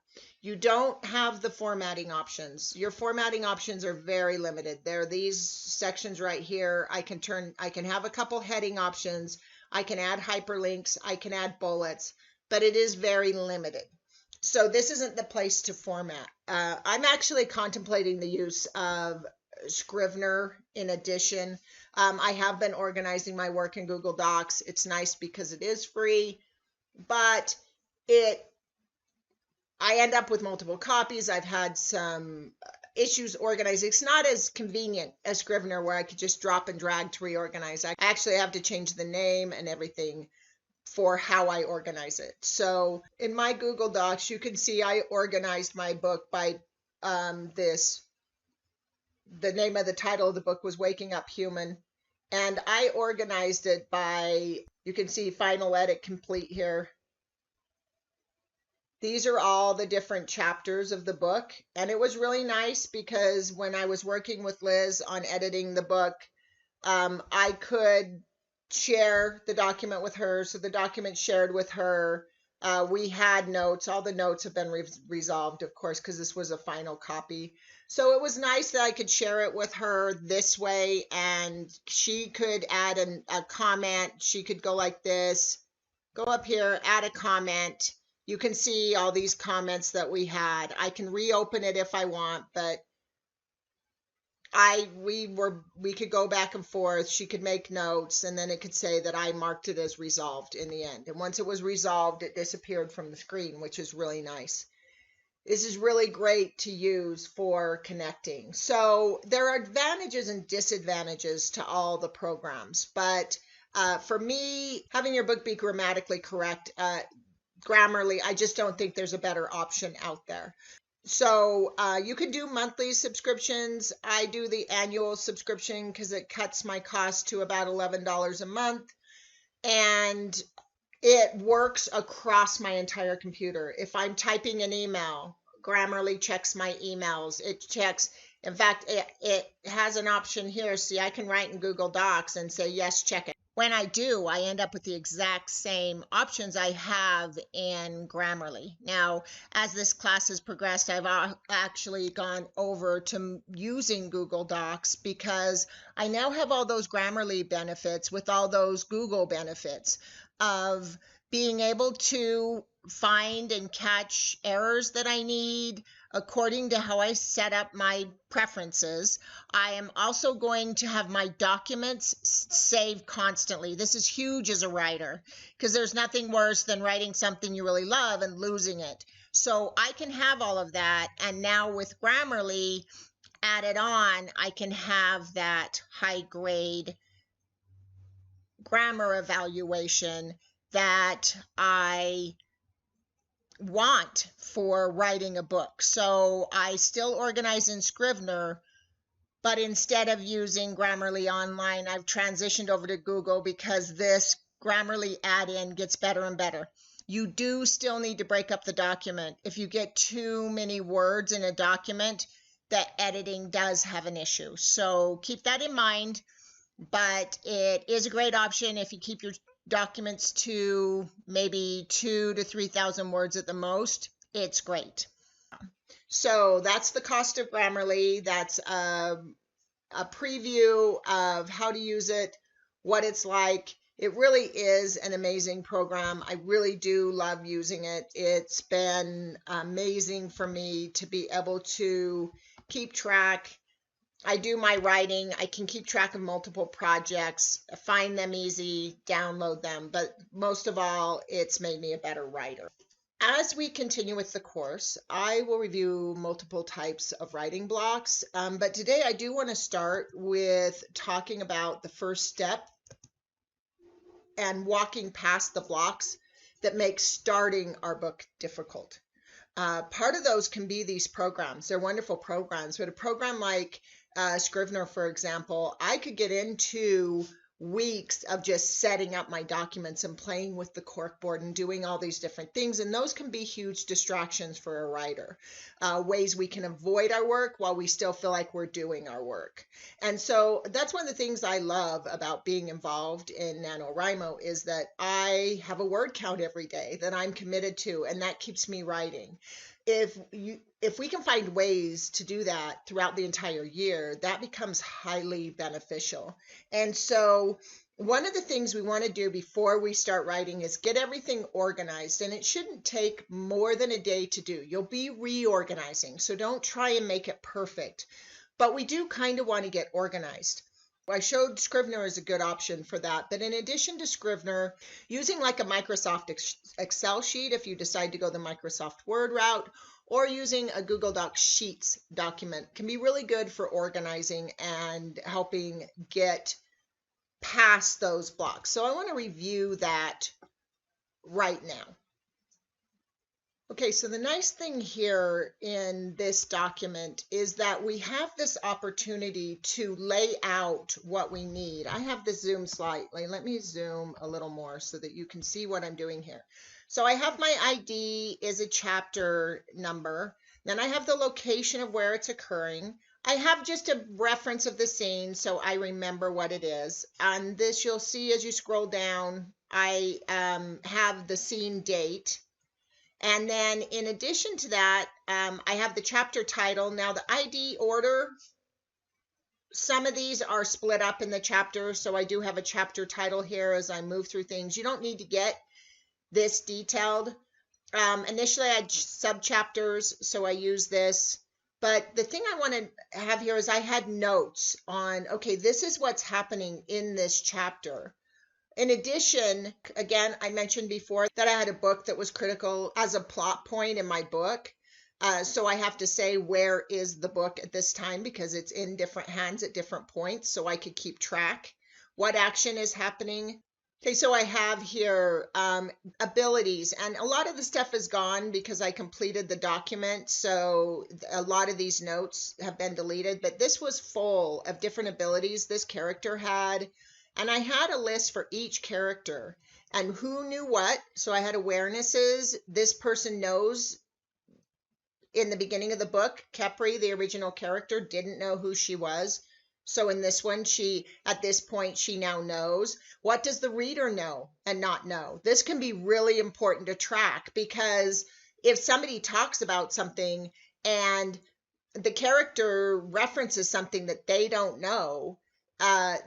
You don't have the formatting options. Your formatting options are very limited. There are these sections right here. I can have a couple heading options. I can add hyperlinks. I can add bullets, but it is very limited. So this isn't the place to format. I'm actually contemplating the use of Scrivener in addition. I have been organizing my work in Google Docs. It's nice because it is free, but I end up with multiple copies. I've had some issues organizing. It's not as convenient as Scrivener where I could just drop and drag to reorganize. I actually have to change the name and everything for how I organize it. So in my Google Docs, you can see I organized my book by the name of the title of the book was Waking Up Human. And I organized it by, you can see final edit complete here. These are all the different chapters of the book. And it was really nice because when I was working with Liz on editing the book, I could share the document with her. So the document shared with her. We had notes. All the notes have been resolved, of course, because this was a final copy. So it was nice that I could share it with her this way, and she could add a comment. She could go like this, go up here, add a comment. You can see all these comments that we had. I can reopen it if I want, but we could go back and forth. She could make notes, and then it could say that I marked it as resolved in the end. And once it was resolved, it disappeared from the screen, which is really nice. This is really great to use for connecting. So there are advantages and disadvantages to all the programs, but for me, having your book be grammatically correct, Grammarly, I just don't think there's a better option out there. So you can do monthly subscriptions. I do the annual subscription because it cuts my cost to about $11 a month. And it works across my entire computer. If I'm typing an email, Grammarly checks my emails. It checks, in fact, it has an option here. See, I can write in Google Docs and say, yes, check it. When I do, I end up with the exact same options I have in Grammarly. Now, as this class has progressed, I've actually gone over to using Google Docs because I now have all those Grammarly benefits with all those Google benefits of being able to find and catch errors that I need according to how I set up my preferences. I am also going to have my documents saved constantly. This is huge as a writer because there's nothing worse than writing something you really love and losing it. So I can have all of that. And now with Grammarly added on, I can have that high grade grammar evaluation that I want for writing a book. So I still organize in Scrivener, but instead of using Grammarly Online, I've transitioned over to Google because this Grammarly add-in gets better and better. You do still need to break up the document. If you get too many words in a document, that editing does have an issue. So keep that in mind, but it is a great option if you keep your documents to maybe 2,000 to 3,000 words at the most. It's great. So that's the cost of Grammarly. That's a preview of how to use it, what it's like. It really is an amazing program. I really do love using it. It's been amazing for me to be able to keep track. I do my writing. I can keep track of multiple projects, find them easy, download them. But most of all, it's made me a better writer. As we continue with the course, I will review multiple types of writing blocks. But today I do want to start with talking about the first step and walking past the blocks that make starting our book difficult. Part of those can be these programs. They're wonderful programs, but a program like Scrivener, for example, I could get into weeks of just setting up my documents and playing with the corkboard and doing all these different things. And those can be huge distractions for a writer, ways we can avoid our work while we still feel like we're doing our work. And so that's one of the things I love about being involved in NaNoWriMo is that I have a word count every day that I'm committed to, and that keeps me writing. if we can find ways to do that throughout the entire year, that becomes highly beneficial. And so one of the things we want to do before we start writing is get everything organized, and it shouldn't take more than a day to do. You'll be reorganizing, so don't try and make it perfect, but we do kind of want to get organized. I showed Scrivener as a good option for that. But in addition to Scrivener, using like a Microsoft Excel sheet, if you decide to go the Microsoft Word route, or using a Google Docs Sheets document can be really good for organizing and helping get past those blocks. So I want to review that right now. Okay, so the nice thing here in this document is that we have this opportunity to lay out what we need. I have this zoom slightly. Let me zoom a little more so that you can see what I'm doing here. So I have my ID is a chapter number. Then I have the location of where it's occurring. I have just a reference of the scene so I remember what it is. On this, you'll see as you scroll down, I have the scene date. And then in addition to that, I have the chapter title. Now the ID order, some of these are split up in the chapter. So I do have a chapter title here as I move through things. You don't need to get this detailed. Initially I had subchapters, so I use this. But the thing I want to have here is I had notes on, okay, this is what's happening in this chapter. In addition, again, I mentioned before that I had a book that was critical as a plot point in my book. So I have to say, where is the book at this time? Because it's in different hands at different points, so I could keep track. What action is happening? Okay, so I have here abilities, and a lot of the stuff is gone because I completed the document. So a lot of these notes have been deleted, but this was full of different abilities this character had. And I had a list for each character and who knew what. So I had awarenesses. This person knows. In the beginning of the book, Khepri, the original character, didn't know who she was. So in this one, at this point, she now knows. What does the reader know and not know? This can be really important to track, because if somebody talks about something and the character references something that they don't know,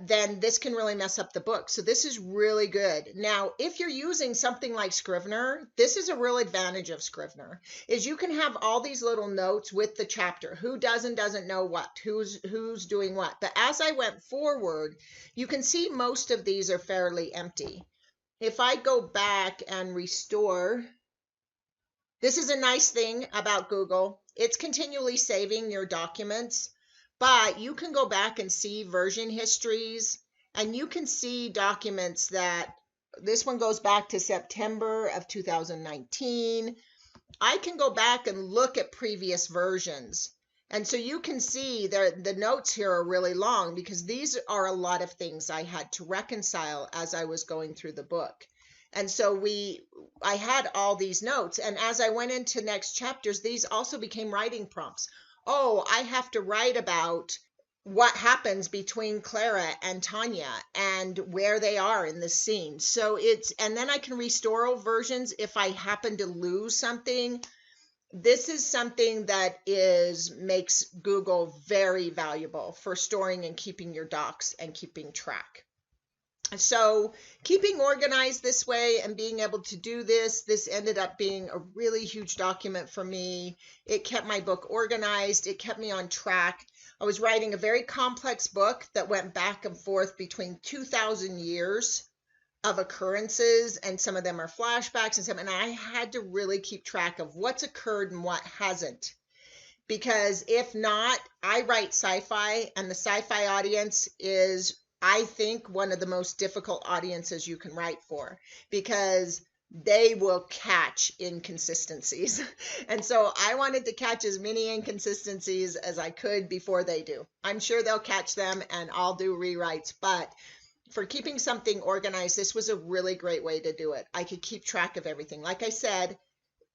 then this can really mess up the book. So this is really good. Now, if you're using something like Scrivener, this is a real advantage of Scrivener, is you can have all these little notes with the chapter, who does and doesn't know what, who's doing what. But as I went forward, you can see most of these are fairly empty. If I go back and restore, this is a nice thing about Google. It's continually saving your documents. But you can go back and see version histories, and you can see documents that this one goes back to September of 2019. I can go back and look at previous versions. And so you can see the notes here are really long, because these are a lot of things I had to reconcile as I was going through the book. And so I had all these notes. And as I went into next chapters, these also became writing prompts. Oh, I have to write about what happens between Clara and Tanya and where they are in the scene. So and then I can restore old versions if I happen to lose something. This is something that makes Google very valuable for storing and keeping your docs and keeping track. So keeping organized this way and being able to do this ended up being a really huge document for me. It kept my book organized. It kept me on track. I was writing a very complex book that went back and forth between 2,000 years of occurrences, and some of them are flashbacks and I had to really keep track of what's occurred and what hasn't. Because if not, I write sci-fi, and the sci-fi audience is, I think, one of the most difficult audiences you can write for, because they will catch inconsistencies. And so I wanted to catch as many inconsistencies as I could before they do. I'm sure they'll catch them and I'll do rewrites, but for keeping something organized, this was a really great way to do it. I could keep track of everything. Like I said,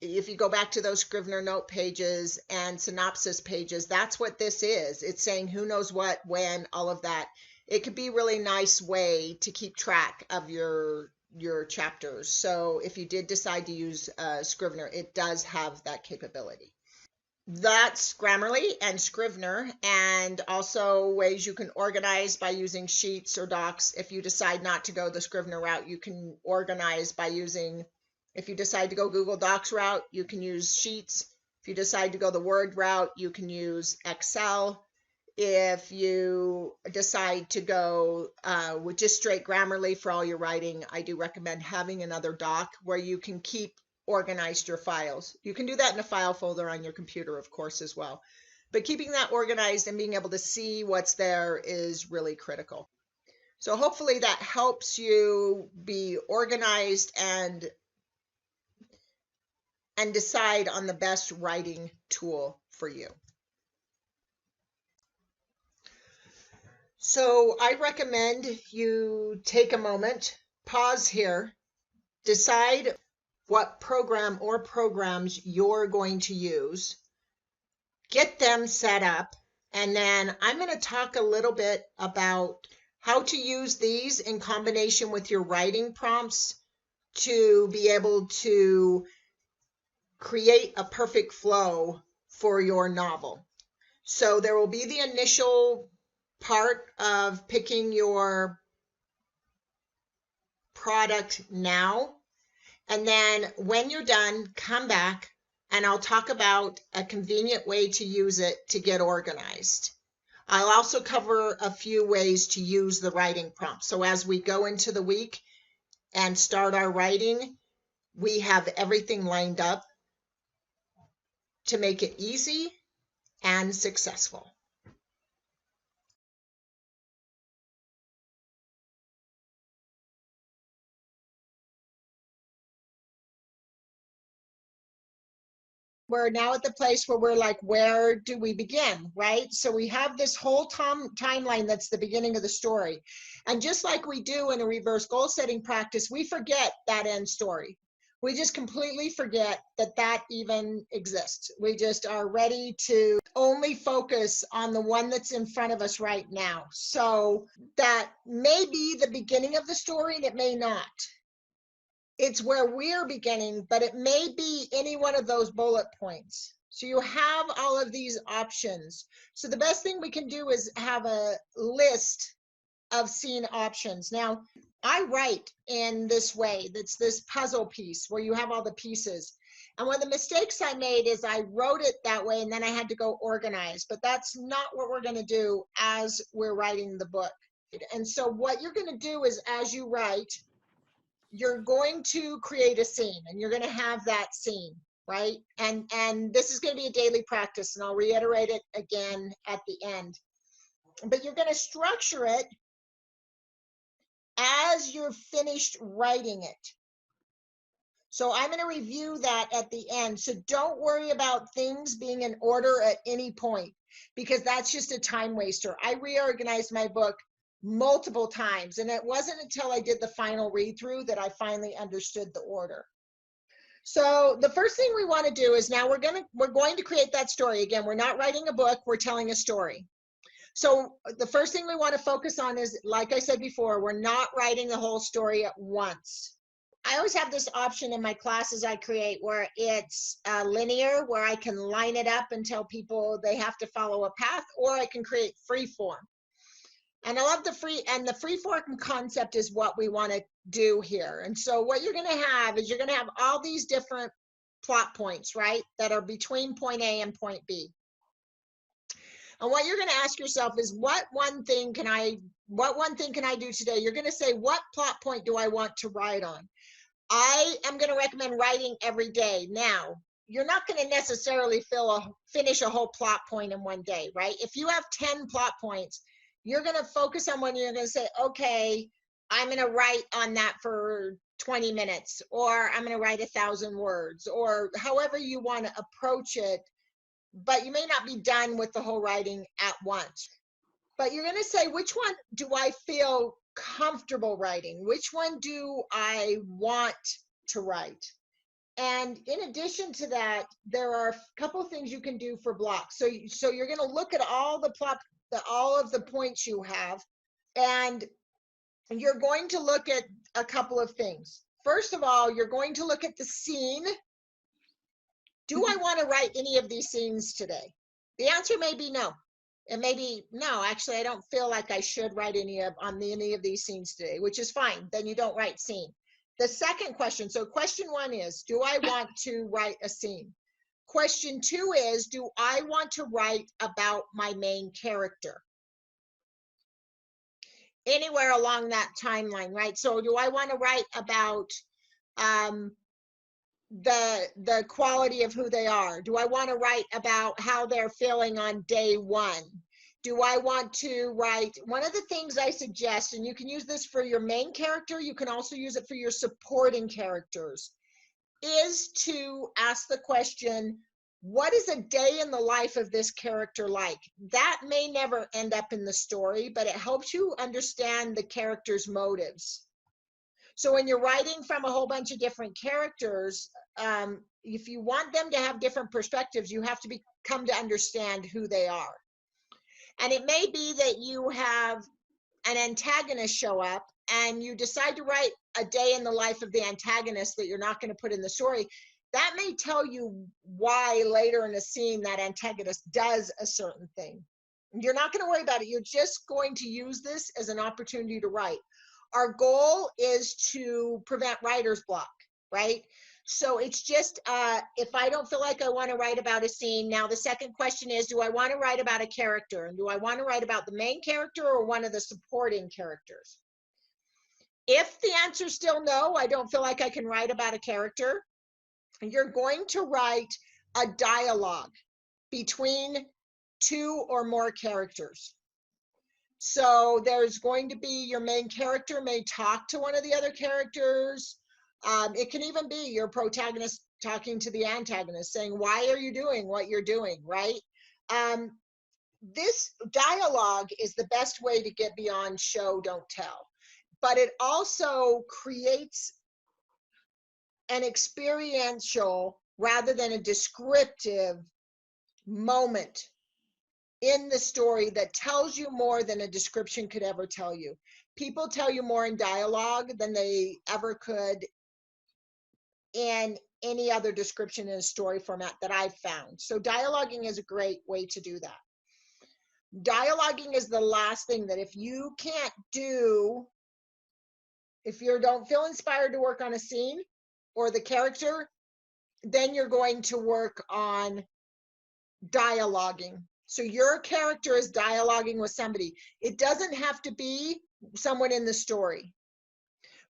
if you go back to those Scrivener note pages and synopsis pages, that's what this is. It's saying who knows what, when, all of that. It could be a really nice way to keep track of your your chapters. So if you did decide to use Scrivener, it does have that capability. That's Grammarly and Scrivener, and also ways you can organize by using Sheets or Docs. If you decide not to go the Scrivener route, you can organize by using, if you decide to go Google Docs route, you can use Sheets. If you decide to go the Word route, you can use Excel. If you decide to go with just straight Grammarly for all your writing, I do recommend having another doc where you can keep organized your files. You can do that in a file folder on your computer, of course, as well. But keeping that organized and being able to see what's there is really critical. So hopefully that helps you be organized and decide on the best writing tool for you. So I recommend you take a moment, pause here, decide what program or programs you're going to use, get them set up, and then I'm going to talk a little bit about how to use these in combination with your writing prompts to be able to create a perfect flow for your novel. So there will be the initial part of picking your product now. And then when you're done, come back and I'll talk about a convenient way to use it to get organized. I'll also cover a few ways to use the writing prompt. So as we go into the week and start our writing, we have everything lined up to make it easy and successful. We're now at the place where we're like, where do we begin, right? So we have this whole timeline that's the beginning of the story. And just like we do in a reverse goal setting practice, we forget that end story. We just completely forget that that even exists. We just are ready to only focus on the one that's in front of us right now. So that may be the beginning of the story and it may not. It's where we're beginning, but it may be any one of those bullet points. So you have all of these options. So the best thing we can do is have a list of scene options. Now, I write in this way. That's this puzzle piece where you have all the pieces. And one of the mistakes I made is I wrote it that way and then I had to go organize, but that's not what we're going to do as we're writing the book. And so what you're going to do is as you write, you're going to create a scene and you're going to have that scene, right? And this is going to be a daily practice and I'll reiterate it again at the end. But you're going to structure it as you're finished writing it. So I'm going to review that at the end. So don't worry about things being in order at any point because that's just a time waster. I reorganized my book multiple times and it wasn't until I did the final read through that I finally understood the order. So the first thing we want to do is now we're going to create that story. Again, we're not writing a book, we're telling a story. So the first thing we want to focus on is, like I said before, we're not writing the whole story at once. I always have this option in my classes I create where it's linear, where I can line it up and tell people they have to follow a path, or I can create free form. And I love the free form concept is what we want to do here. And so what you're going to have is you're going to have all these different plot points, right, that are between point A and point B. And what you're going to ask yourself is what one thing can I do today? You're going to say, what plot point do I want to write on? I am going to recommend writing every day. Now, you're not going to necessarily finish a whole plot point in one day, right? If you have 10 plot points, you're going to focus on one. You're going to say, okay, I'm going to write on that for 20 minutes, or I'm going to write 1,000 words, or however you want to approach it. But you may not be done with the whole writing at once. But you're going to say, which one do I feel comfortable writing? Which one do I want to write? And in addition to that, there are a couple things you can do for blocks. So you're going to look at all of the points you have, and you're going to look at a couple of things. First of all, you're going to look at the scene. Do I want to write any of these scenes today? The answer may be no. It may be no, actually, I don't feel like I should write any of these scenes today, which is fine. Then you don't write scene. The second question, so question one is, do I want to write a scene? Question two is, do I want to write about my main character? Anywhere along that timeline, right? So do I want to write about the quality of who they are? Do I want to write about how they're feeling on day one? Do I want to write, one of the things I suggest, and you can use this for your main character, you can also use it for your supporting characters, is to ask the question, what is a day in the life of this character like? That may never end up in the story, but it helps you understand the character's motives. So when you're writing from a whole bunch of different characters, if you want them to have different perspectives, you have to come to understand who they are. And it may be that you have an antagonist show up and you decide to write a day in the life of the antagonist that you're not going to put in the story. That may tell you why later in a scene that antagonist does a certain thing. You're not going to worry about it. You're just going to use this as an opportunity to write. Our goal is to prevent writer's block, right? So it's just, if I don't feel like I want to write about a scene, now the second question is, do I want to write about a character? And do I want to write about the main character or one of the supporting characters? If the answer is still no, I don't feel like I can write about a character, you're going to write a dialogue between two or more characters. So there's going to be, your main character may talk to one of the other characters. It can even be your protagonist talking to the antagonist, saying, why are you doing what you're doing, right? This dialogue is the best way to get beyond show, don't tell. But it also creates an experiential rather than a descriptive moment in the story that tells you more than a description could ever tell you. People tell you more in dialogue than they ever could in any other description in a story format that I've found. So dialoguing is a great way to do that. Dialoguing is the last thing that if you can't do, if you don't feel inspired to work on a scene or the character, then you're going to work on dialoguing. So your character is dialoguing with somebody. It doesn't have to be someone in the story,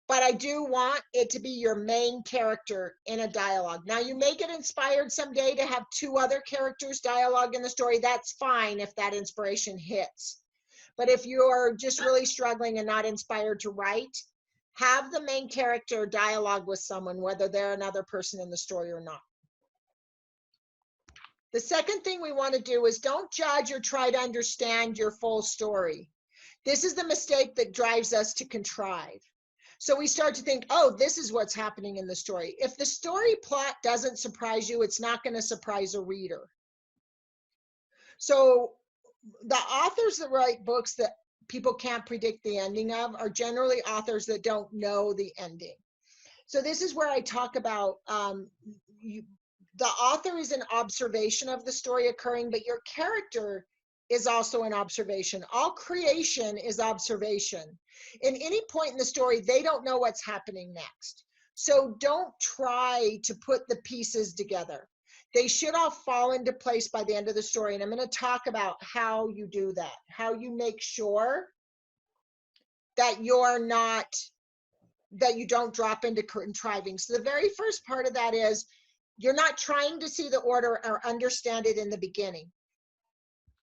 but I do want it to be your main character in a dialogue. Now, you may get inspired someday to have two other characters dialogue in the story. That's fine if that inspiration hits. But if you're just really struggling and not inspired to write, have the main character dialogue with someone, whether they're another person in the story or not. The second thing we want to do is don't judge or try to understand your full story. This is the mistake that drives us to contrive. So we start to think, oh, this is what's happening in the story. If the story plot doesn't surprise you, it's not going to surprise a reader. So the authors that write books that people can't predict the ending of are generally authors that don't know the ending. So this is where I talk about the author is an observation of the story occurring, but your character is also an observation. All creation is observation. In any point in the story, they don't know what's happening next. So don't try to put the pieces together. They should all fall into place by the end of the story. And I'm going to talk about how you do that, how you make sure that you don't drop into contriving. So the very first part of that is you're not trying to see the order or understand it in the beginning.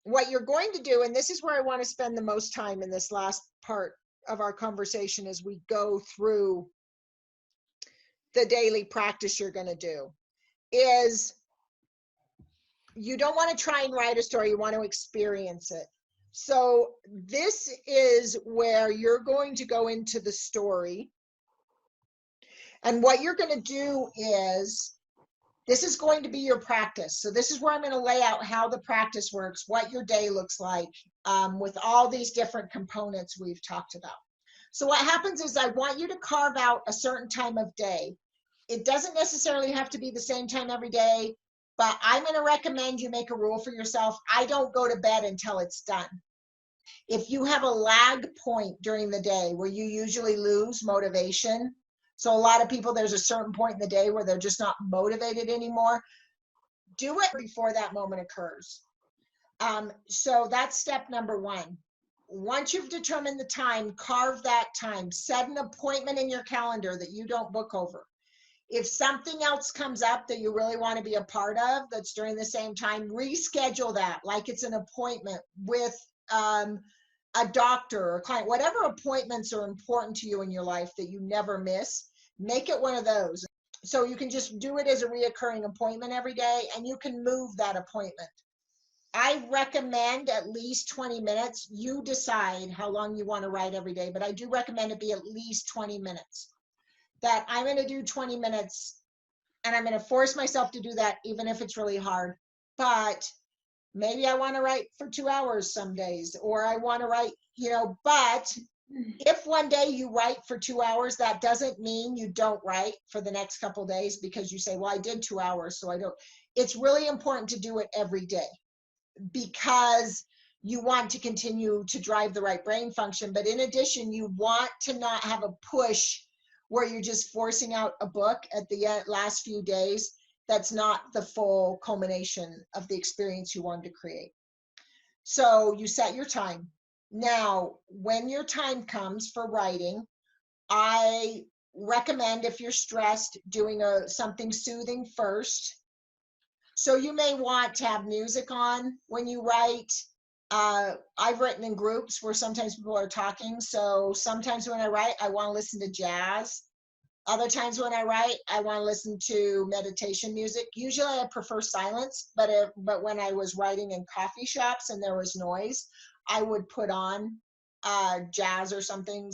What you're going to do, and this is where I want to spend the most time in this last part of our conversation as we go through the daily practice you're going to do, is you don't want to try and write a story, you want to experience it. So this is where you're going to go into the story. And what you're going to do is, this is going to be your practice. So this is where I'm going to lay out how the practice works, what your day looks like, with all these different components we've talked about. So what happens is I want you to carve out a certain time of day. It doesn't necessarily have to be the same time every day, but I'm going to recommend you make a rule for yourself. I don't go to bed until it's done. If you have a lag point during the day where you usually lose motivation, so a lot of people, there's a certain point in the day where they're just not motivated anymore, do it before that moment occurs. So that's step number one. Once you've determined the time, carve that time, set an appointment in your calendar that you don't book over. If something else comes up that you really want to be a part of that's during the same time, reschedule that like it's an appointment with a doctor or a client. Whatever appointments are important to you in your life that you never miss, make it one of those. So you can just do it as a reoccurring appointment every day, and you can move that appointment. I recommend at least 20 minutes. You decide how long you want to write every day, but I do recommend it be at least 20 minutes. That I'm going to do 20 minutes, and I'm going to force myself to do that even if it's really hard. But maybe I want to write for 2 hours some days, or I want to write, but if one day you write for 2 hours, that doesn't mean you don't write for the next couple of days because you say, well, I did 2 hours, so I don't. It's really important to do it every day because you want to continue to drive the right brain function. But in addition, you want to not have a push where you're just forcing out a book at the last few days. That's not the full culmination of the experience you wanted to create. So you set your time. Now, when your time comes for writing, I recommend, if you're stressed, doing something soothing first. So you may want to have music on when you write. I've written in groups where sometimes people are talking. So sometimes when I write, I want to listen to jazz. Other times when I write, I want to listen to meditation music. Usually I prefer silence, but when I was writing in coffee shops and there was noise, I would put on jazz or something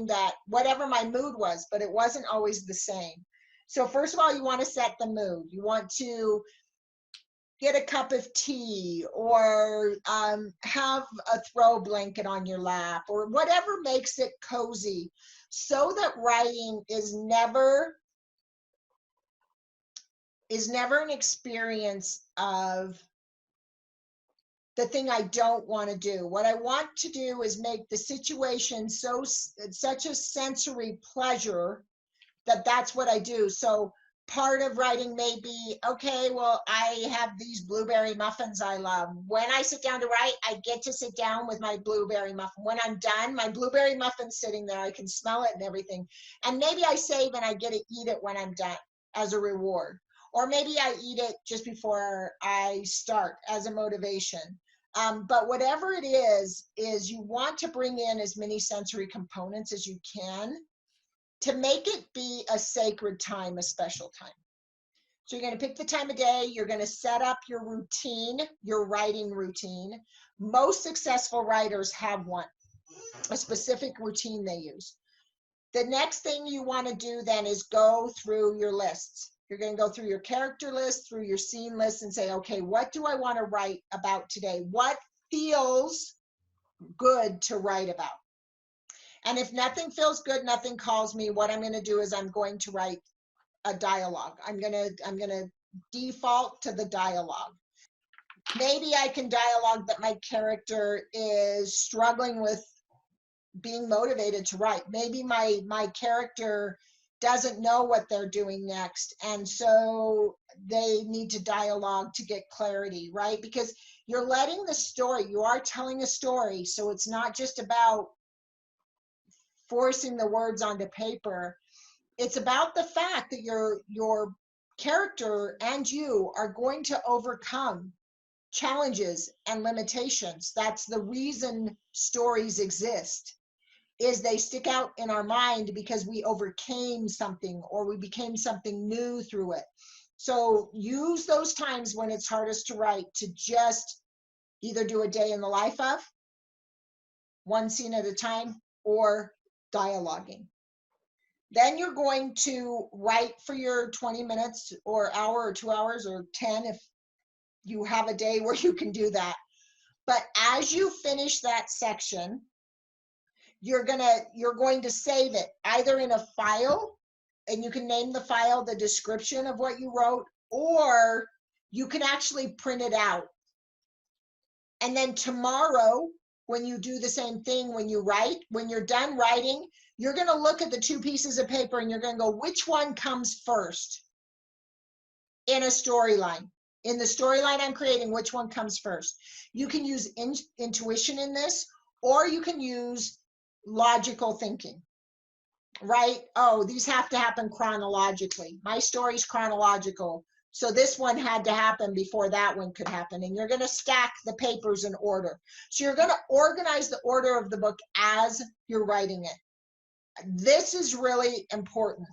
that, whatever my mood was, but it wasn't always the same. So first of all, you want to set the mood. You want to get a cup of tea, or have a throw blanket on your lap, or whatever makes it cozy, so that writing is never an experience of the thing I don't want to do. What I want to do is make the situation such a sensory pleasure that that's what I do. So part of writing may be, okay, well, I have these blueberry muffins I love. When I sit down to write, I get to sit down with my blueberry muffin. When I'm done, my blueberry muffin's sitting there. I can smell it and everything. And maybe I save and I get to eat it when I'm done as a reward. Or maybe I eat it just before I start as a motivation. But whatever it is you want to bring in as many sensory components as you can to make it be a sacred time, a special time. So you're going to pick the time of day. You're going to set up your routine, your writing routine. Most successful writers have one, a specific routine they use. The next thing you want to do then is go through your lists. You're going to go through your character list, through your scene list, and say, okay, what do I want to write about today? What feels good to write about? And if nothing feels good, nothing calls me, what I'm going to do is I'm going to write a dialogue. I'm going to default to the dialogue. Maybe I can dialogue that my character is struggling with being motivated to write. Maybe my character doesn't know what they're doing next, and so they need to dialogue to get clarity, right? Because you're letting the story, you are telling a story, so it's not just about forcing the words onto paper. It's about the fact that your character and you are going to overcome challenges and limitations. That's the reason stories exist, is they stick out in our mind because we overcame something or we became something new through it. So use those times when it's hardest to write to just either do a day in the life of, one scene at a time, or dialoguing. Then you're going to write for your 20 minutes or hour or 2 hours or 10 if you have a day where you can do that. But as you finish that section, you're going to save it either in a file, and you can name the file the description of what you wrote, or you can actually print it out. And then tomorrow, when you do the same thing, when you're done writing, you're going to look at the two pieces of paper and you're going to go, which one comes first in a storyline? In the storyline I'm creating, which one comes first? You can use intuition in this, or you can use logical thinking, right? Oh, these have to happen chronologically. My story's chronological, so this one had to happen before that one could happen. And you're going to stack the papers in order. So you're going to organize the order of the book as you're writing it. This is really important.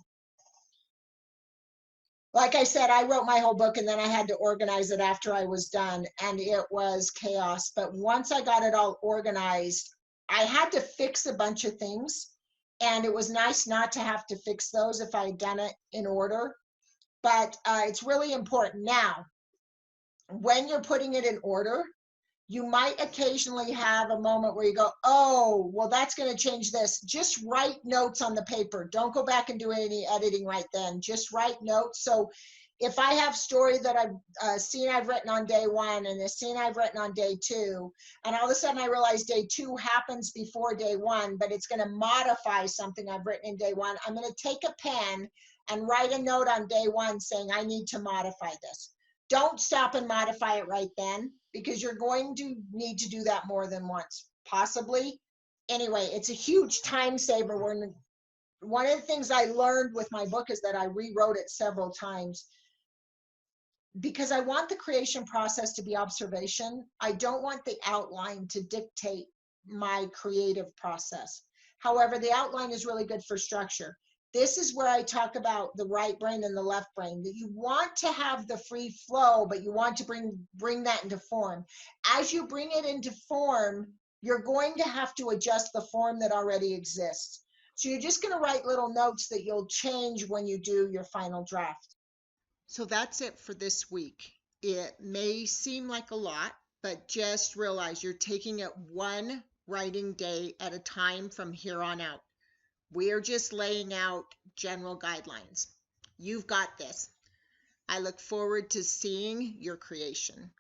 Like I said, I wrote my whole book and then I had to organize it after I was done, and it was chaos. But once I got it all organized, I had to fix a bunch of things, and it was nice not to have to fix those if I had done it in order. But it's really important. Now, when you're putting it in order, you might occasionally have a moment where you go, oh, well, that's going to change this. Just write notes on the paper. Don't go back and do any editing right then. Just write notes. So if I have story that I've scene I've written on day one and a scene I've written on day two, and all of a sudden I realize day two happens before day one, but it's going to modify something I've written in day one, I'm going to take a pen and write a note on day one saying I need to modify this. Don't stop and modify it right then, because you're going to need to do that more than once, possibly. Anyway, it's a huge time saver. One of the things I learned with my book is that I rewrote it several times, because I want the creation process to be observation. I don't want the outline to dictate my creative process. However, the outline is really good for structure. This is where I talk about the right brain and the left brain, that you want to have the free flow, but you want to bring that into form. As you bring it into form, you're going to have to adjust the form that already exists. So you're just going to write little notes that you'll change when you do your final draft. So that's it for this week. It may seem like a lot, but just realize you're taking it one writing day at a time from here on out. We're just laying out general guidelines. You've got this. I look forward to seeing your creation.